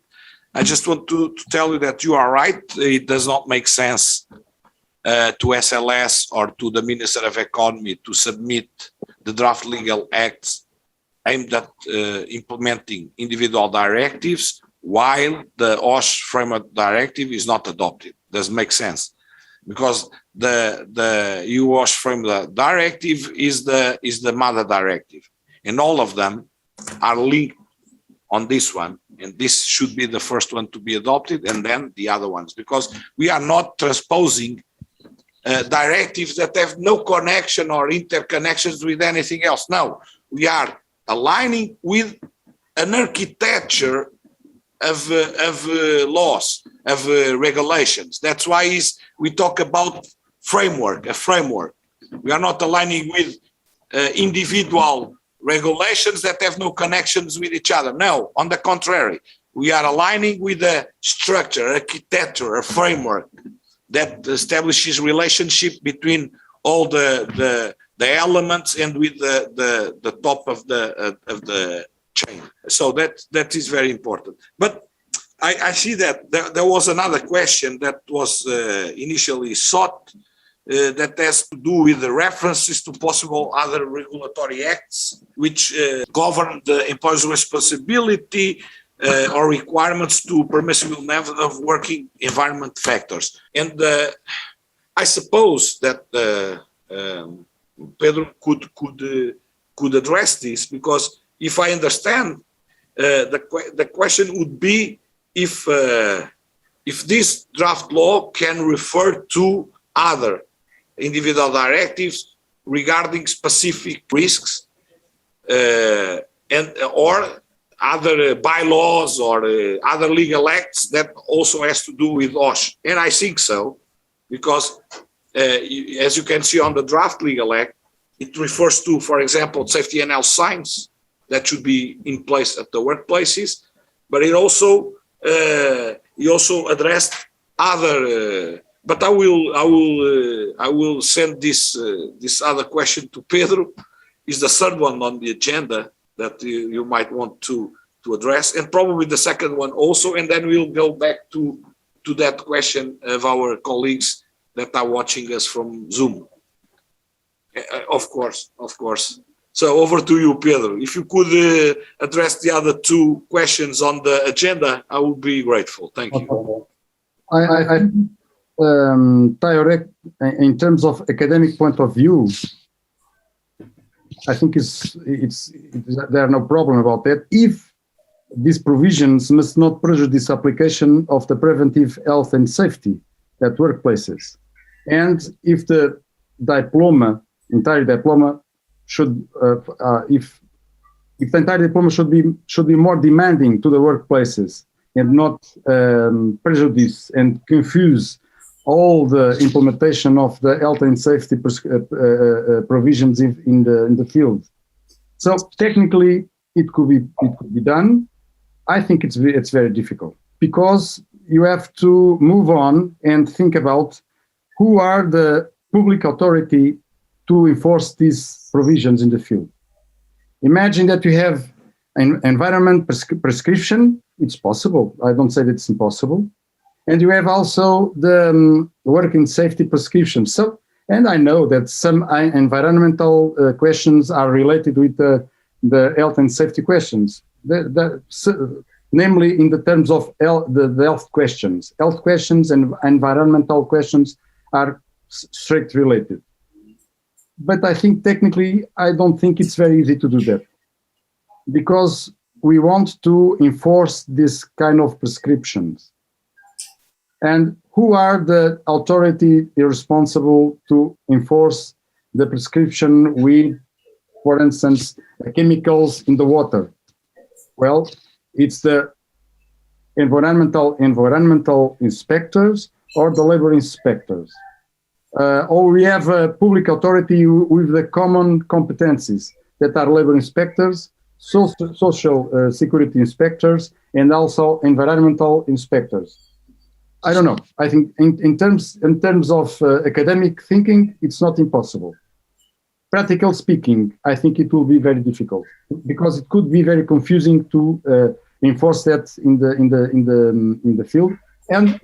I just want to tell you that you are right. It does not make sense to SLS or to the Minister of Economy to submit the draft legal acts aimed at implementing individual directives while the OSH framework directive is not adopted. Doesn't make sense. because the EU-OSH framework directive is the mother directive, and all of them are linked on this one, and this should be the first one to be adopted, and then the other ones, because we are not transposing directives that have no connection or interconnections with anything else. No, we are aligning with an architecture of laws, of regulations. That's why we talk about a framework. We are not aligning with individual regulations that have no connections with each other. No, on the contrary, we are aligning with a structure, architecture, a framework that establishes relationship between all the elements and with the top of the chain. So that is very important. But I see that there was another question that was initially sought that has to do with the references to possible other regulatory acts which govern the employer's responsibility or requirements to permissible level of working environment factors. And I suppose that Pedro could address this, because if I understand, the question would be if this draft law can refer to other individual directives regarding specific risks or other bylaws or other legal acts that also has to do with OSH. And I think so, because as you can see on the draft legal act, it refers to, for example, safety and health signs that should be in place at the workplaces, but it also addressed other. But I will send this other question to Pedro. Is the third one on the agenda that you might want to address, and probably the second one also, and then we'll go back to that question of our colleagues that are watching us from Zoom. Of course. So over to you, Pedro. If you could address the other two questions on the agenda, I would be grateful. Thank you. Tayorek, in terms of academic point of view, I think there are no problem about that if these provisions must not prejudice application of the preventive health and safety at workplaces, and if the entire diploma should, if the entire diploma should be more demanding to the workplaces and not prejudice and confuse all the implementation of the health and safety provisions in the field. So technically, it could be done. I think it's very difficult, because you have to move on and think about who are the public authority to enforce these provisions in the field. Imagine that you have an environment prescription. It's possible. I don't say that it's impossible. And you have also the working safety prescription. So, and I know that some environmental questions are related with the health and safety questions, namely in the terms of the health questions. Health questions and environmental questions are straight related. But I think technically, I don't think it's very easy to do that, because we want to enforce this kind of prescriptions. And who are the authority responsible to enforce the prescription with, for instance, chemicals in the water? Well, it's the environmental inspectors or the labor inspectors. Or we have a public authority with the common competencies that are labor inspectors, social security inspectors, and also environmental inspectors. I don't know. I think in terms of academic thinking, it's not impossible. Practical speaking, I think it will be very difficult, because it could be very confusing to enforce that in the field, and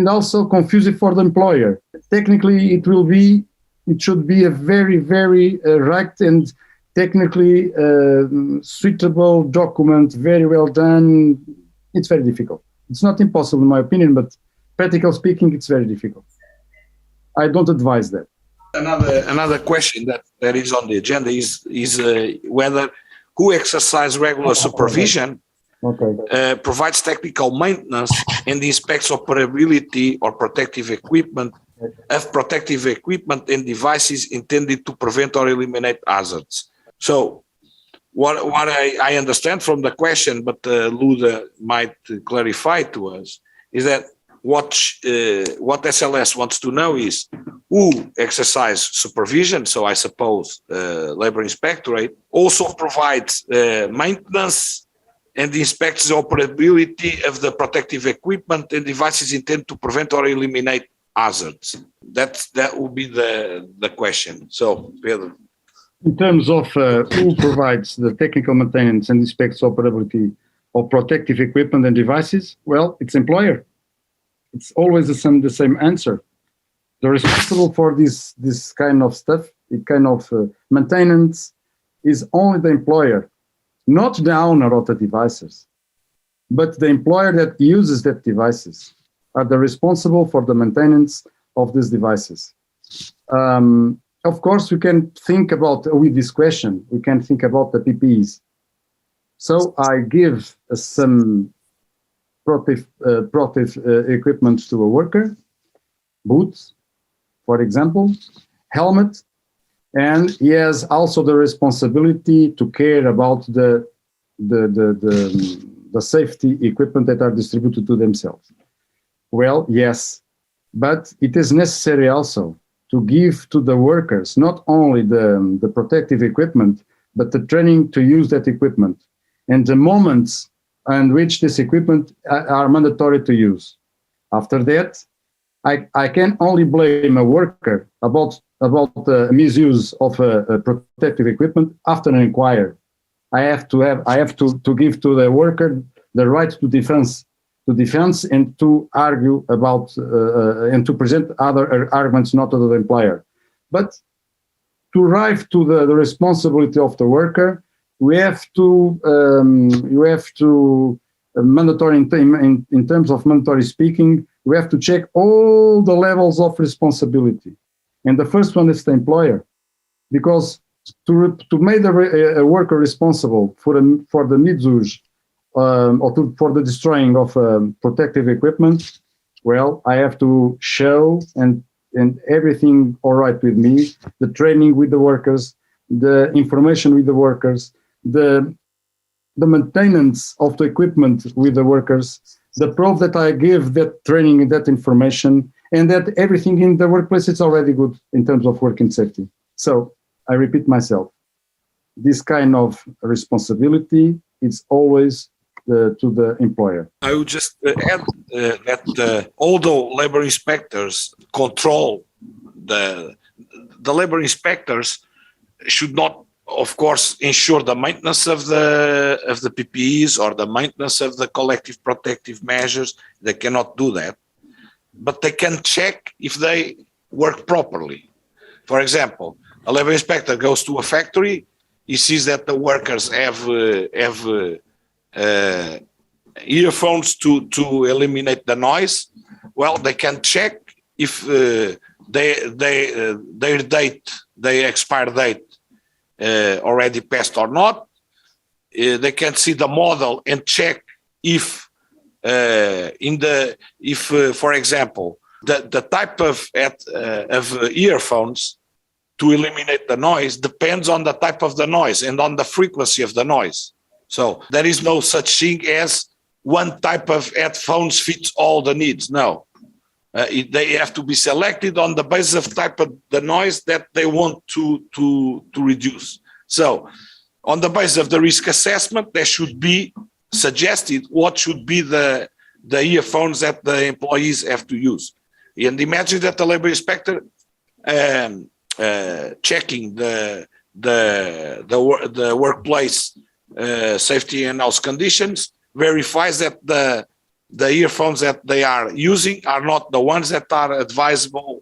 also confusing for the employer. Technically, it should be a very, very right and technically suitable document, very well done. It's very difficult. It's not impossible in my opinion, but practical speaking, it's very difficult. I don't advise that. Another question that is on the agenda is whether who exercise regular supervision provides technical maintenance and inspects operability or protective equipment and devices intended to prevent or eliminate hazards. So what I understand from the question, but Luda might clarify to us, is that what SLS wants to know is who exercise supervision. So I suppose Labor Inspectorate also provides maintenance and inspects the operability of the protective equipment and devices intended to prevent or eliminate hazards. That would be the question. So, Pedro. In terms of who provides the technical maintenance and inspects operability of protective equipment and devices, well, it's employer. It's always the same answer. The responsible for this kind of stuff, maintenance, is only the employer, not the owner of the devices, but the employer that uses that devices are the responsible for the maintenance of these devices. Of course, we can think about, with this question, we can think about the PPEs. So I give some protective equipment to a worker, boots, for example, helmet, and he has also the responsibility to care about the safety equipment that are distributed to themselves. Well, yes, but it is necessary also to give to the workers not only the protective equipment, but the training to use that equipment and the moments in which this equipment are mandatory to use. After that, I can only blame a worker about the misuse of protective equipment after an inquiry. I have to give to the worker the right to defense and to argue about and to present other arguments not to the employer. But to arrive to the responsibility of the worker, we have to mandatory in terms of mandatory speaking, we have to check all the levels of responsibility. And the first one is the employer, because to make a worker responsible for the misuse or for the destroying of protective equipment, well, I have to show and everything all right with me, the training with the workers, the information with the workers, the maintenance of the equipment with the workers, the proof that I give that training and that information, and that everything in the workplace is already good in terms of working safety. So I repeat myself, this kind of responsibility is always to the employer. I would just add that although labor inspectors control the labor inspectors should not, of course, ensure the maintenance of the PPEs or the maintenance of the collective protective measures. They cannot do that, but they can check if they work properly. For example, a labor inspector goes to a factory, he sees that the workers have earphones to eliminate the noise. Well, they can check if their expire date already passed or not. They can see the model and check if, for example, the type of earphones to eliminate the noise depends on the type of the noise and on the frequency of the noise. So there is no such thing as one type of headphones fits all the needs. No, they have to be selected on the basis of type of the noise that they want to reduce. So on the basis of the risk assessment, there should be suggested what should be the earphones that the employees have to use. And imagine that the labor inspector checking the workplace safety and health conditions, verifies that the earphones that they are using are not the ones that are advisable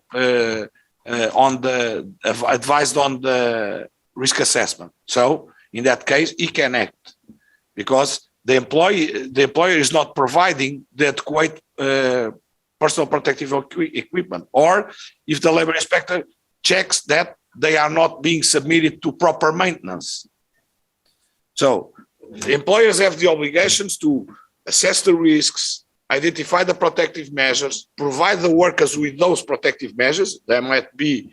advised on the risk assessment. So in that case, he can act because the employer is not providing the adequate personal protective equipment, or if the labor inspector checks that they are not being submitted to proper maintenance. So the employers have the obligations to assess the risks, identify the protective measures, provide the workers with those protective measures. There might be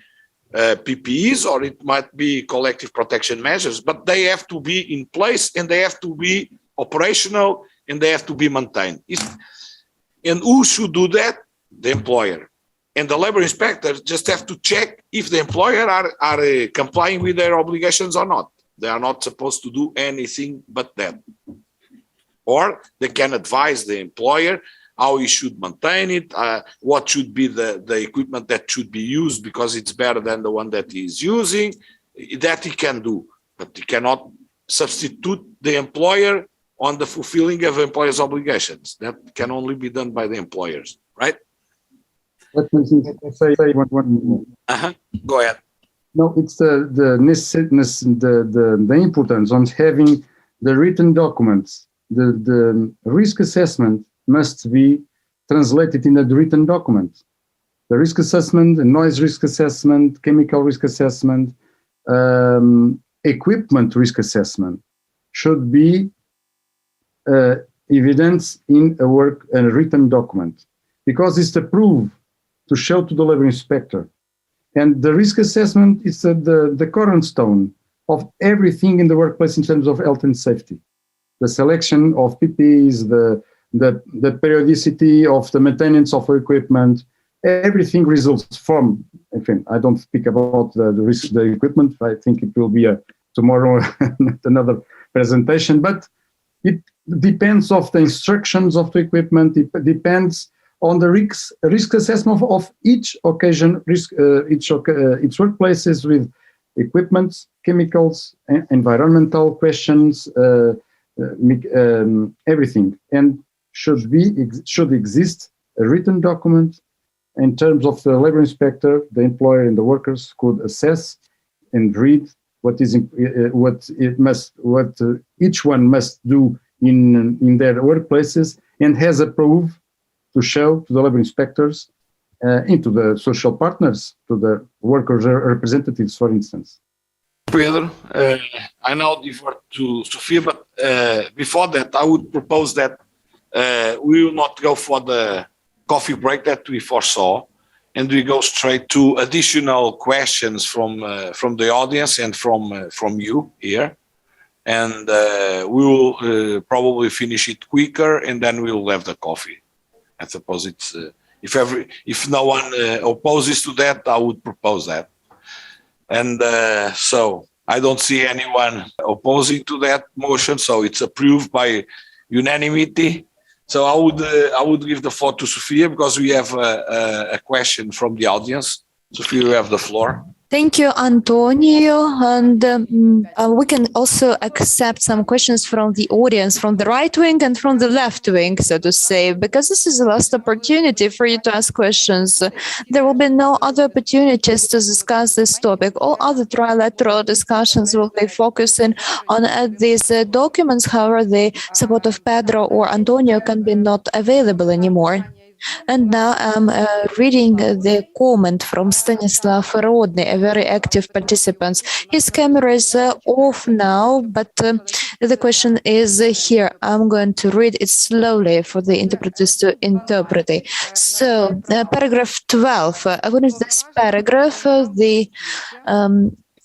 PPEs or it might be collective protection measures, but they have to be in place and they have to be operational and they have to be maintained. And who should do that? The employer. And the labor inspectors just have to check if the employer are complying with their obligations or not. They are not supposed to do anything but that. Or they can advise the employer how he should maintain it, what should be the equipment that should be used because it's better than the one that he is using. That he can do, but he cannot substitute the employer on the fulfilling of employer's obligations. That can only be done by the employers, right? Let me say one. Go ahead. No, it's the necessity, the importance on having the written documents. The risk assessment must be translated in a written document. The risk assessment, the noise risk assessment, chemical risk assessment, equipment risk assessment should be evidence in a written document, because it's the proof to show to the labor inspector. And the risk assessment is the cornerstone of everything in the workplace in terms of health and safety. The selection of PPEs, the periodicity of the maintenance of equipment, everything results from, I don't speak about the equipment, I think it will be tomorrow another presentation, but it depends of the instructions of the equipment, it depends on the risk assessment of each occasion, each workplaces with equipment, chemicals, environmental questions, everything, and should exist a written document in terms of the labor inspector, the employer, and the workers could assess and read what each one must do in their workplaces, and has a proof to show to the labor inspectors, into the social partners, to the workers' representatives, for instance. Pedro, I now defer to Sofia, but before that, I would propose that we will not go for the coffee break that we foresaw, and we go straight to additional questions from the audience and from you here, and we will probably finish it quicker, and then we will have the coffee. I suppose it's if no one opposes to that, I would propose that. And so I don't see anyone opposing to that motion, so it's approved by unanimity. So I would give the floor to Sofia, because we have a question from the audience. Sofia, you have the floor. Thank you, Antonio. And we can also accept some questions from the audience, from the right wing and from the left wing, so to say, because this is the last opportunity for you to ask questions. There will be no other opportunities to discuss this topic. All other trilateral discussions will be focusing on these documents. However, the support of Pedro or Antonio can be not available anymore. And now I'm reading the comment from Stanislav Rodny, a very active participant. His camera is off now, but the question is here. I'm going to read it slowly for the interpreters to interpret it. So, paragraph 12. According to this paragraph, the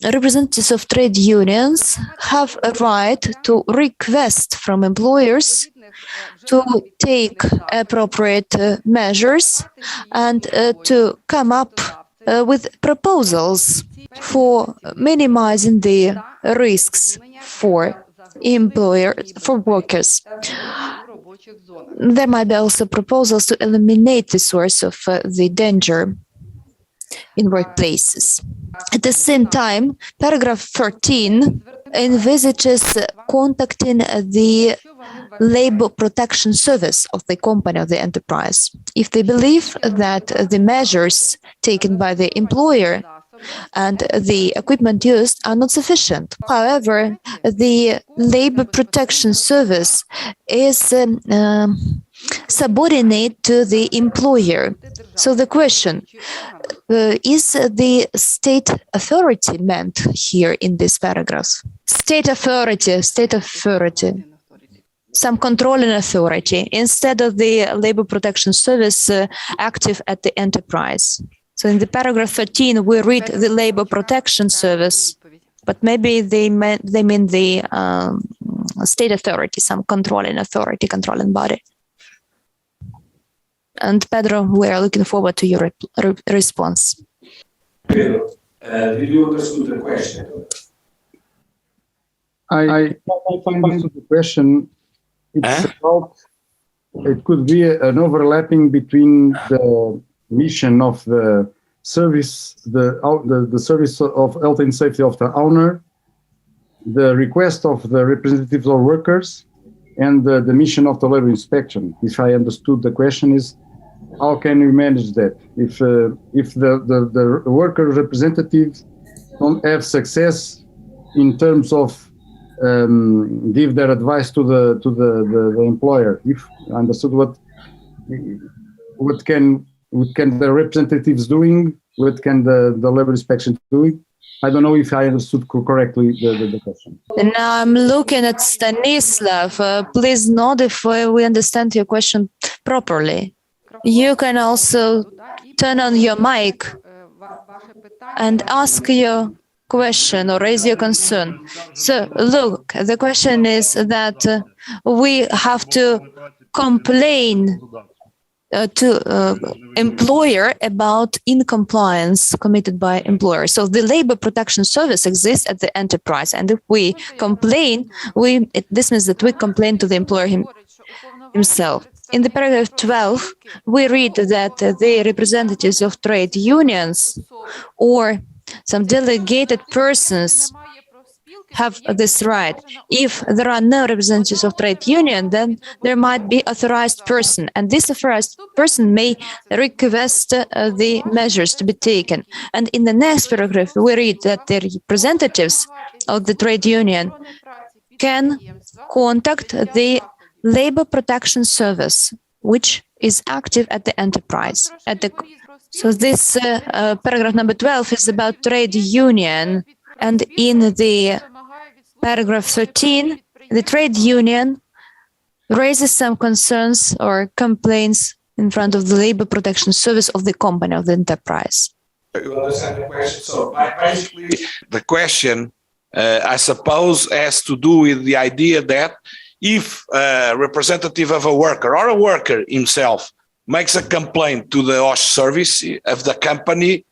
representatives of trade unions have a right to request from employers to take appropriate measures and to come up with proposals for minimizing the risks for workers. There might be also proposals to eliminate the source of the danger in workplaces. At the same time, paragraph 13 envisages contacting the labor protection service of the company or the enterprise if they believe that the measures taken by the employer and the equipment used are not sufficient. However, the labor protection service is subordinate to the employer. So the question, is the state authority meant here in this paragraph? State authority, some controlling authority, instead of the labor protection service active at the enterprise. So in the paragraph 13, we read the labor protection service, but maybe they mean the state authority, some controlling authority, controlling body. And Pedro, we are looking forward to your response. Pedro, did you understand the question? I understood the question. It's about, it could be an overlapping between the mission of the service, the service of health and safety of the owner, the request of the representatives of workers, and the mission of the labor inspection. If I understood the question is, how can we manage that? If the worker representatives don't have success in terms of give their advice to the employer. If I understood what can the representatives doing, what can the labor inspection doing? I don't know if I understood correctly the question. Now I'm looking at Stanislav. Please nod if we understand your question properly. You can also turn on your mic and ask your question or raise your concern. So look, the question is that we have to complain to employer about incompliance committed by employer. So the labor protection service exists at the enterprise, and if we complain, this means that we complain to the employer himself. In the paragraph 12, we read that the representatives of trade unions or some delegated persons have this right. If there are no representatives of trade union, then there might be authorized person, and this authorized person may request the measures to be taken. And in the next paragraph, we read that the representatives of the trade union can contact the labor protection service, which is active at the enterprise. So this paragraph number 12 is about trade union. And in the paragraph 13, the trade union raises some concerns or complaints in front of the labor protection service of the company, of the enterprise. You understand the question? So basically, the question, I suppose, has to do with the idea that if a representative of a worker or a worker himself makes a complaint to the OSH service of the company,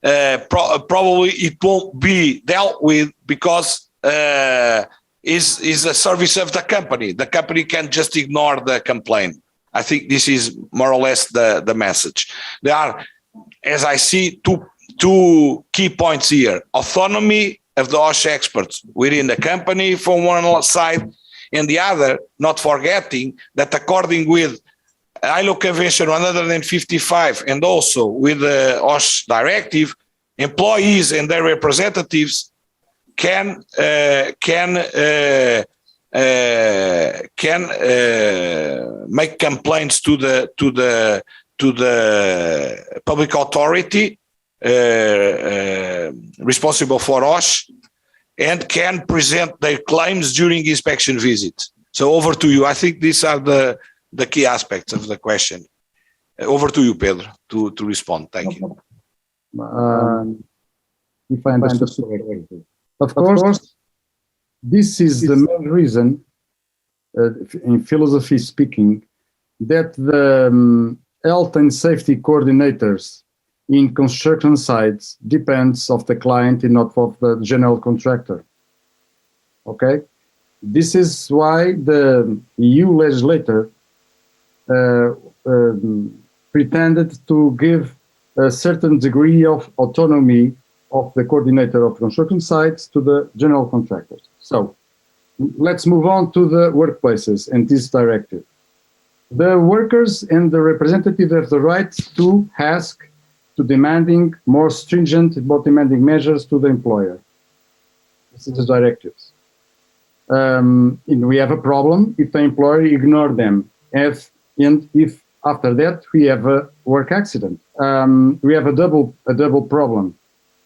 probably it won't be dealt with because is a service of the company. The company can just ignore the complaint. I think this is more or less the message. There are, as I see, two key points here. Autonomy of the OSH experts within the company from one side, and the other, not forgetting that according with ILO Convention 155 and also with the OSH directive, employees and their representatives can make complaints to the public authority responsible for OSH, and can present their claims during inspection visits. So over to you. I think these are the key aspects of the question. Over to you, Pedro, to respond. Thank you. If I understood correctly. Of course, this is the main reason, in philosophy speaking, that the health and safety coordinators in construction sites depends of the client and not of the general contractor. Okay? This is why the EU legislator pretended to give a certain degree of autonomy of the coordinator of construction sites to the general contractors. So let's move on to the workplaces and this directive. The workers and the representative have the right to ask, to demanding more stringent, more demanding measures to the employer. This is the directives. We have a problem if the employer ignore them, have And if after that we have a work accident, we have a double problem.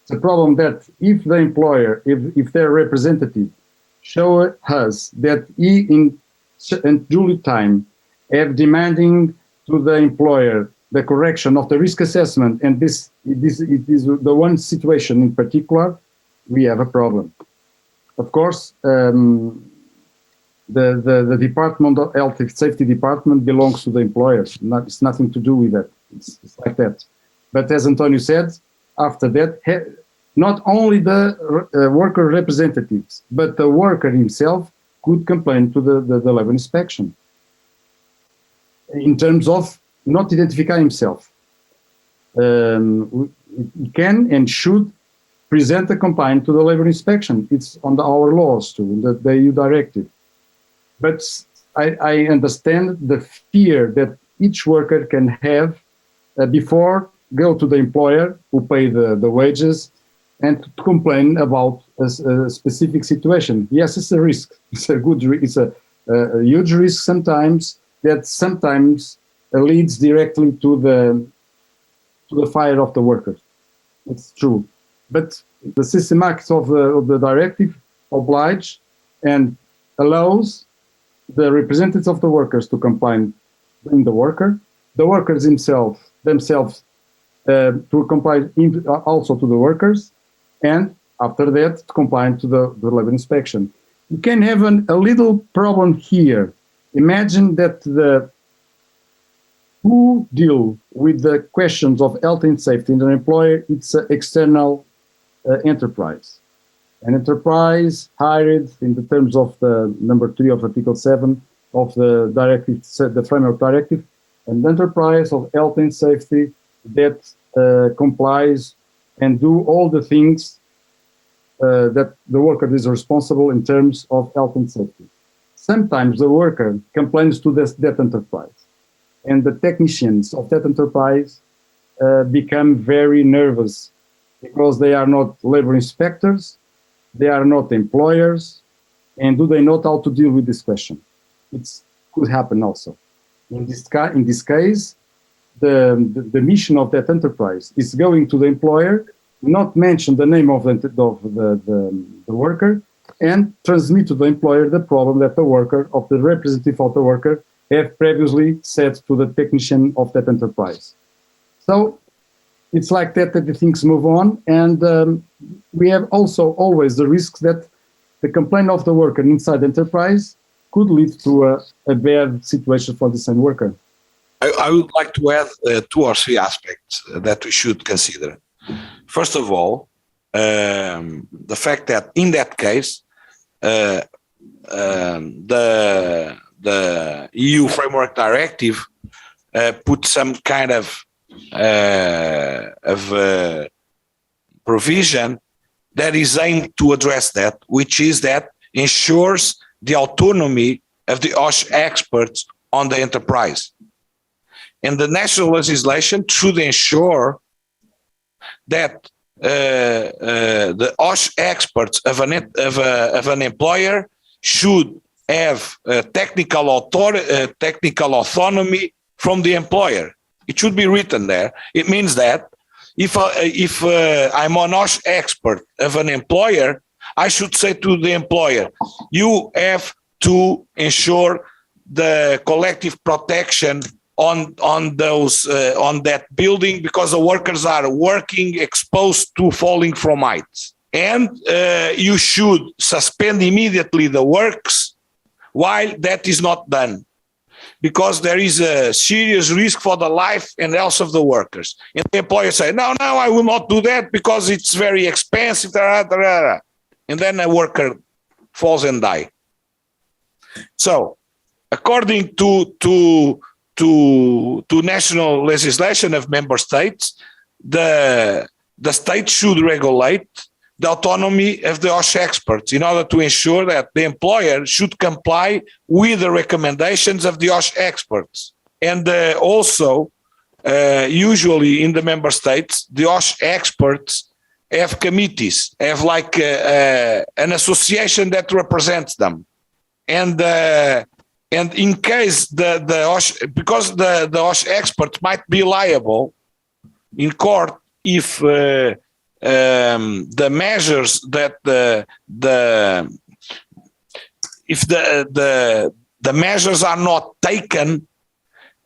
It's a problem that if the employer, if their representative show us that he in due time have demanding to the employer the correction of the risk assessment, and it is the one situation in particular, we have a problem. Of course, the Department of Health and Safety Department belongs to the employer. It's nothing to do with that. It's like that. But as Antonio said, after that, not only the worker representatives, but the worker himself could complain to the labor inspection in terms of not identify himself. He can and should present a complaint to the labor inspection. It's on our laws too, in the EU directive. But I understand the fear that each worker can have before go to the employer who pay the wages and to complain about a specific situation. Yes, it's a risk. It's a huge risk sometimes that sometimes leads directly to the fire of the workers. It's true. But the systematics of the directive oblige and allows the representatives of the workers to complain in the workers themselves to comply also to the workers, and after that to comply to the labor inspection. You can have a little problem here. Imagine that who deal with the questions of health and safety in an employer, it's an external enterprise. An enterprise hired in the terms of the number 3 of Article 7 of the directive, the framework directive, an enterprise of health and safety that complies and do all the things that the worker is responsible in terms of health and safety. Sometimes the worker complains to that enterprise, and the technicians of that enterprise become very nervous because they are not labor inspectors, they are not employers, and do they know how to deal with this question? It could happen also. In this case, the mission of that enterprise is going to the employer, not mention the name of the worker, and transmit to the employer the problem that the representative of the worker have previously said to the technician of that enterprise. So it's like that the things move on, and we have also always the risk that the complaint of the worker inside the enterprise could lead to a bad situation for the same worker. I would like to add 2 or 3 aspects that we should consider. First of all, the fact that in that case, the EU Framework Directive put some kind of provision that is aimed to address that, which is that ensures the autonomy of the OSH experts on the enterprise. And the national legislation should ensure that the OSH experts of an employer should have technical autonomy from the employer. It should be written there. It means that if I'm an OSH expert of an employer, I should say to the employer, you have to ensure the collective protection on that building because the workers are working exposed to falling from heights. And you should suspend immediately the works while that is not done, because there is a serious risk for the life and health of the workers. And the employer say, no, I will not do that because it's very expensive, and then a worker falls and dies. So, according to national legislation of member states, the state should regulate the autonomy of the OSH experts in order to ensure that the employer should comply with the recommendations of the OSH experts. And also, usually in the member states, the OSH experts have committees, have like an association that represents them. And And in case because the OSH experts might be liable in court if the measures that if the measures are not taken,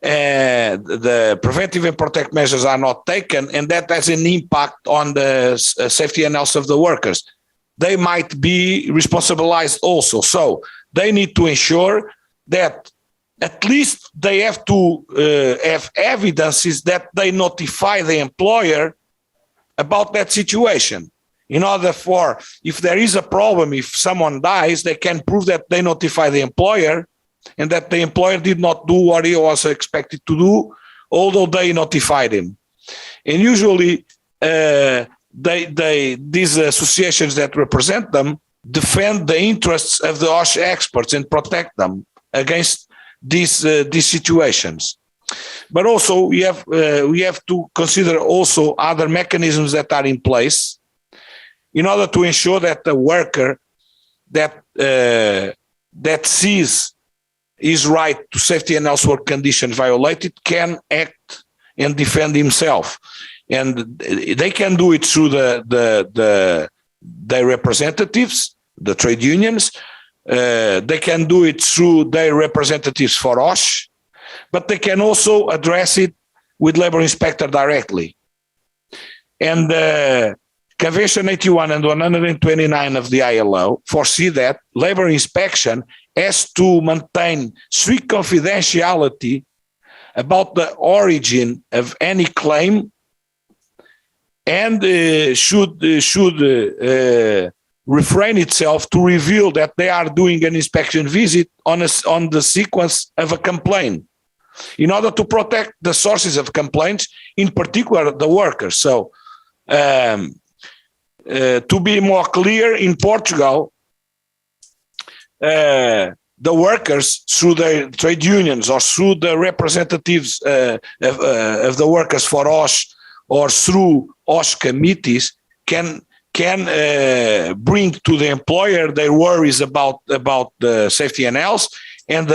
the preventive and protect measures are not taken, and that has an impact on the safety and health of the workers, they might be responsibilized also. So they need to ensure that at least they have to have evidences that they notify the employer about that situation. In order for, if there is a problem, if someone dies, they can prove that they notify the employer and that the employer did not do what he was expected to do, although they notified him. And usually these associations that represent them defend the interests of the OSH experts and protect them against these situations. But also we have to consider also other mechanisms that are in place in order to ensure that the worker that sees his right to safety and health work conditions violated can act and defend himself. And they can do it through their representatives, the trade unions. They can do it through their representatives for OSH, but they can also address it with labor inspector directly. And Convention 81 and 129 of the ILO foresee that labor inspection has to maintain strict confidentiality about the origin of any claim and should refrain itself to reveal that they are doing an inspection visit on the sequence of a complaint in order to protect the sources of complaints, in particular the workers. So to be more clear, in Portugal, the workers through their trade unions or through the representatives of the workers for OSH or through OSH committees can bring to the employer their worries about the safety and health and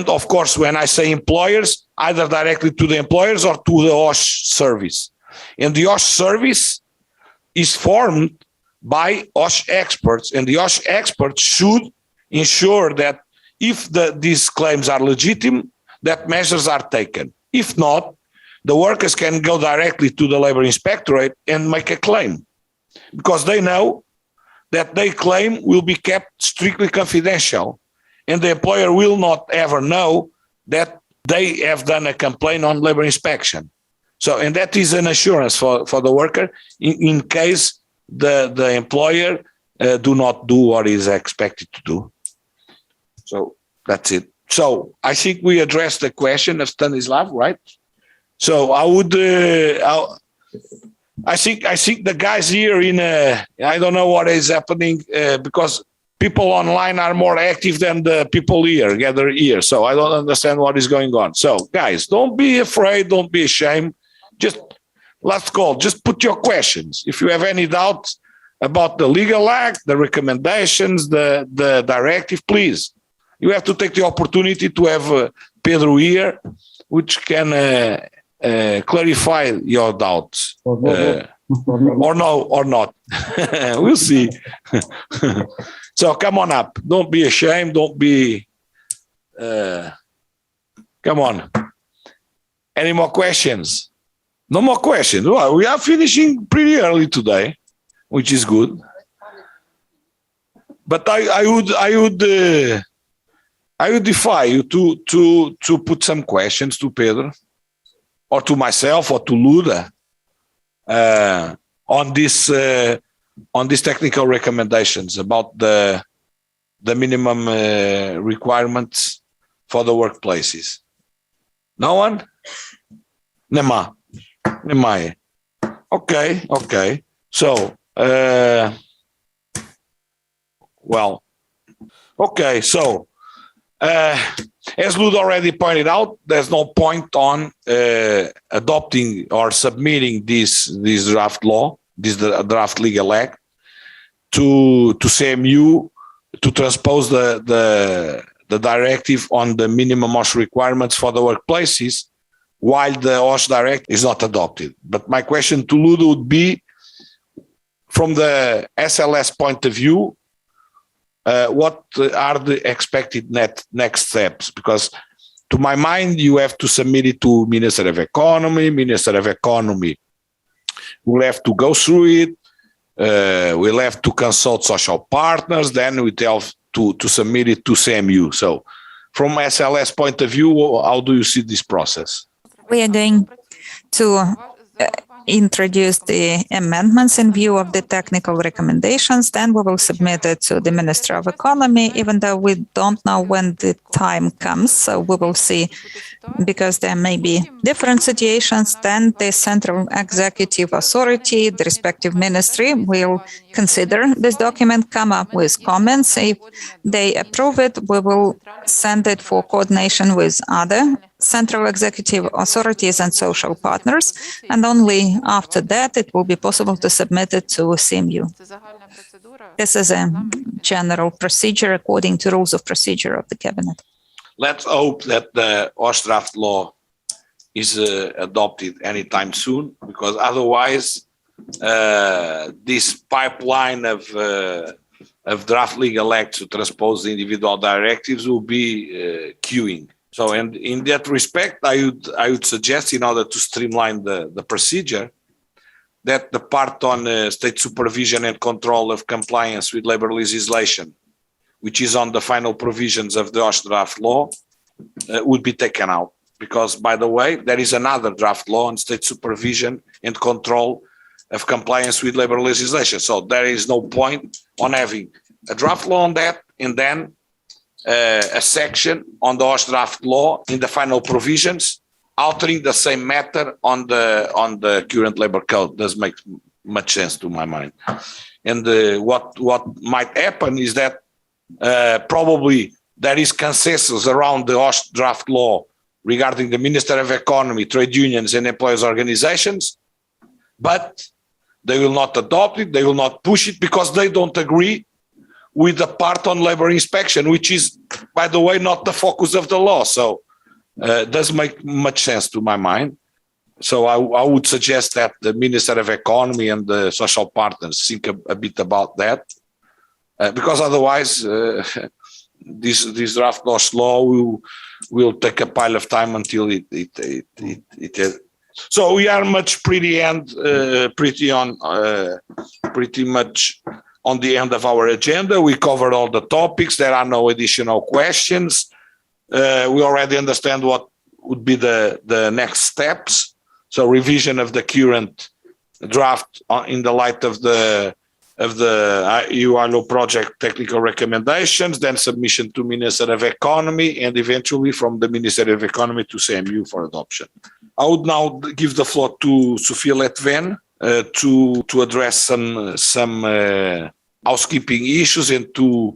of course, when I say employers, either directly to the employers or to the OSH service. And the OSH service is formed by OSH experts, and the OSH experts should ensure that if these claims are legitimate, that measures are taken. If not, the workers can go directly to the labor inspectorate and make a claim, because they know that their claim will be kept strictly confidential, and the employer will not ever know that they have done a complaint on labor inspection. So, and that is an assurance for the worker in case the employer do not do what is expected to do. So that's it. So I think we addressed the question of Stanislav, right? So I would, I think the guys here I don't know what is happening because people online are more active than the people here, gathered here. So I don't understand what is going on. So guys, don't be afraid, don't be ashamed. Just let's go. Just put your questions. If you have any doubts about the legal act, the recommendations, the directive, please. You have to take the opportunity to have Pedro here, which can clarify your doubts. Or no, or not. We'll see. So come on up. Don't be ashamed. Don't be. Come on. Any more questions? No more questions. Well, we are finishing pretty early today, which is good. But I would defy you to put some questions to Pedro, or to myself, or to Luda, on these technical recommendations about the minimum requirements for the workplaces. No one? Nema. Okay. So, well, okay. So, as Lud already pointed out, there's no point on adopting or submitting this draft law, this draft legal act, to CMU to transpose the directive on the minimum OSH requirements for the workplaces, while the OSH directive is not adopted. But my question to Ludo would be, from the SLS point of view, what are the expected next steps? Because to my mind, you have to submit it to Minister of Economy. Minister of Economy will have to go through it. We'll have to consult social partners. Then we have to submit it to CMU. So from SLS point of view, how do you see this process? We are going to introduce the amendments in view of the technical recommendations. Then we will submit it to the Minister of Economy, even though we don't know when the time comes. So we will see, because there may be different situations. Then the Central Executive Authority, the respective ministry, will consider this document, come up with comments. If they approve it, we will send it for coordination with other central executive authorities and social partners, and only after that it will be possible to submit it to CMU. This is a general procedure according to rules of procedure of the cabinet. Let's hope that the OSH draft law is adopted anytime soon, because otherwise this pipeline of draft legal acts to transpose the individual directives will be queuing. So, and in that respect, I would suggest, in order to streamline the procedure, that the part on state supervision and control of compliance with labor legislation, which is on the final provisions of the OSH draft law, would be taken out. Because, by the way, there is another draft law on state supervision and control of compliance with labor legislation. So there is no point on having a draft law on that and then a section on the OSH draft law in the final provisions, altering the same matter on the current labor code. Doesn't make much sense to my mind. And what might happen is that probably there is consensus around the OSH draft law regarding the Minister of Economy, trade unions, and employers' organizations, but they will not adopt it, they will not push it, because they don't agree with the part on labor inspection, which is, by the way, not the focus of the law. So it doesn't make much sense to my mind. So I would suggest that the Minister of Economy and the social partners think a bit about that, because otherwise this draft law will take a pile of time until it so we are pretty much on the end of our agenda. We covered all the topics. There are no additional questions. We already understand what would be the next steps. So revision of the current draft in the light of the EU-ILO project technical recommendations, then submission to Minister of Economy, and eventually from the Minister of Economy to CMU for adoption. I would now give the floor to Sofia Letven to address some housekeeping issues and to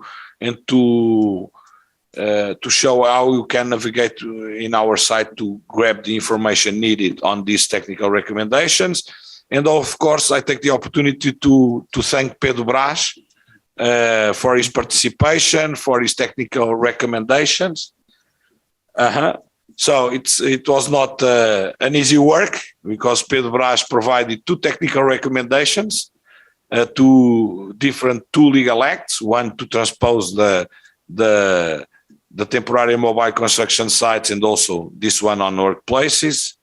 show how you can navigate in our site to grab the information needed on these technical recommendations. And of course, I take the opportunity to thank Pedro Brás for his participation, for his technical recommendations. So it was not an easy work, because Pedro Brás provided two technical recommendations to two legal acts, one to transpose the temporary mobile construction sites, and also this one on workplaces.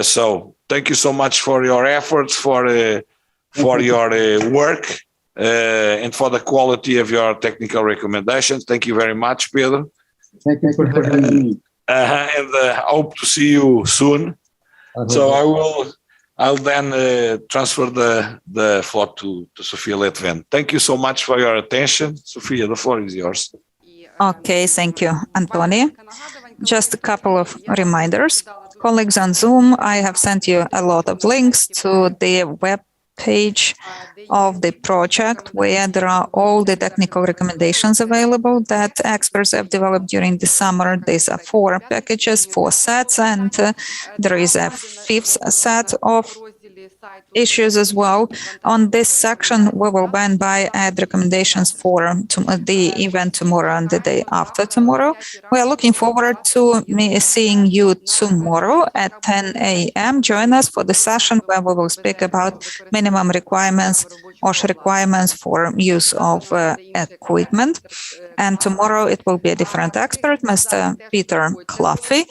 So thank you so much for your efforts, for your work, and for the quality of your technical recommendations. Thank you very much, Pedro. Thank you for having me. And hope to see you soon. So I'll then transfer the floor to Sofia Letven. Thank you so much for your attention. Sofia, the floor is yours. Okay, thank you, Antoni. Just a couple of reminders. Colleagues on Zoom, I have sent you a lot of links to the web page of the project, where there are all the technical recommendations available that experts have developed during the summer. These are 4 packages, 4 sets, and there is a 5th set of issues as well. On this section, we will add recommendations for the event tomorrow and the day after tomorrow. We are looking forward to seeing you tomorrow at 10 a.m. Join us for the session where we will speak about minimum requirements, OSHA requirements for use of equipment. And tomorrow it will be a different expert, Mr. Peter Cluffy.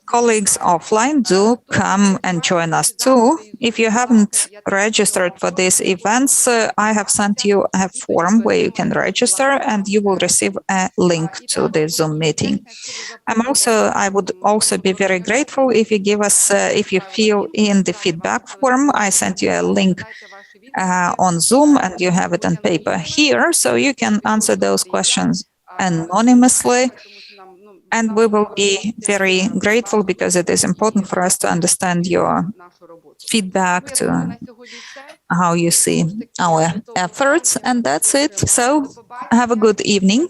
Colleagues offline, do come and join us too. If you haven't registered for these events, I have sent you a form where you can register and you will receive a link to the Zoom meeting. I would also be very grateful if you give us, if you fill in the feedback form. I sent you a link on Zoom and you have it on paper here, so you can answer those questions anonymously. And we will be very grateful because it is important for us to understand your feedback, to how you see our efforts. And that's it. So have a good evening.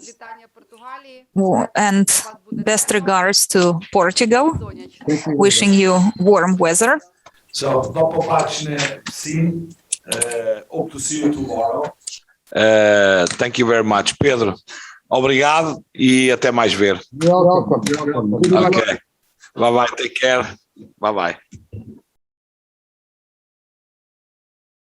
And best regards to Portugal. Wishing you warm weather. So, do popatrzmy всім. Hope to see you tomorrow. Thank you very much, Pedro. Obrigado e até mais ver. Welcome. Okay. Bye-bye. Take care. Bye-bye.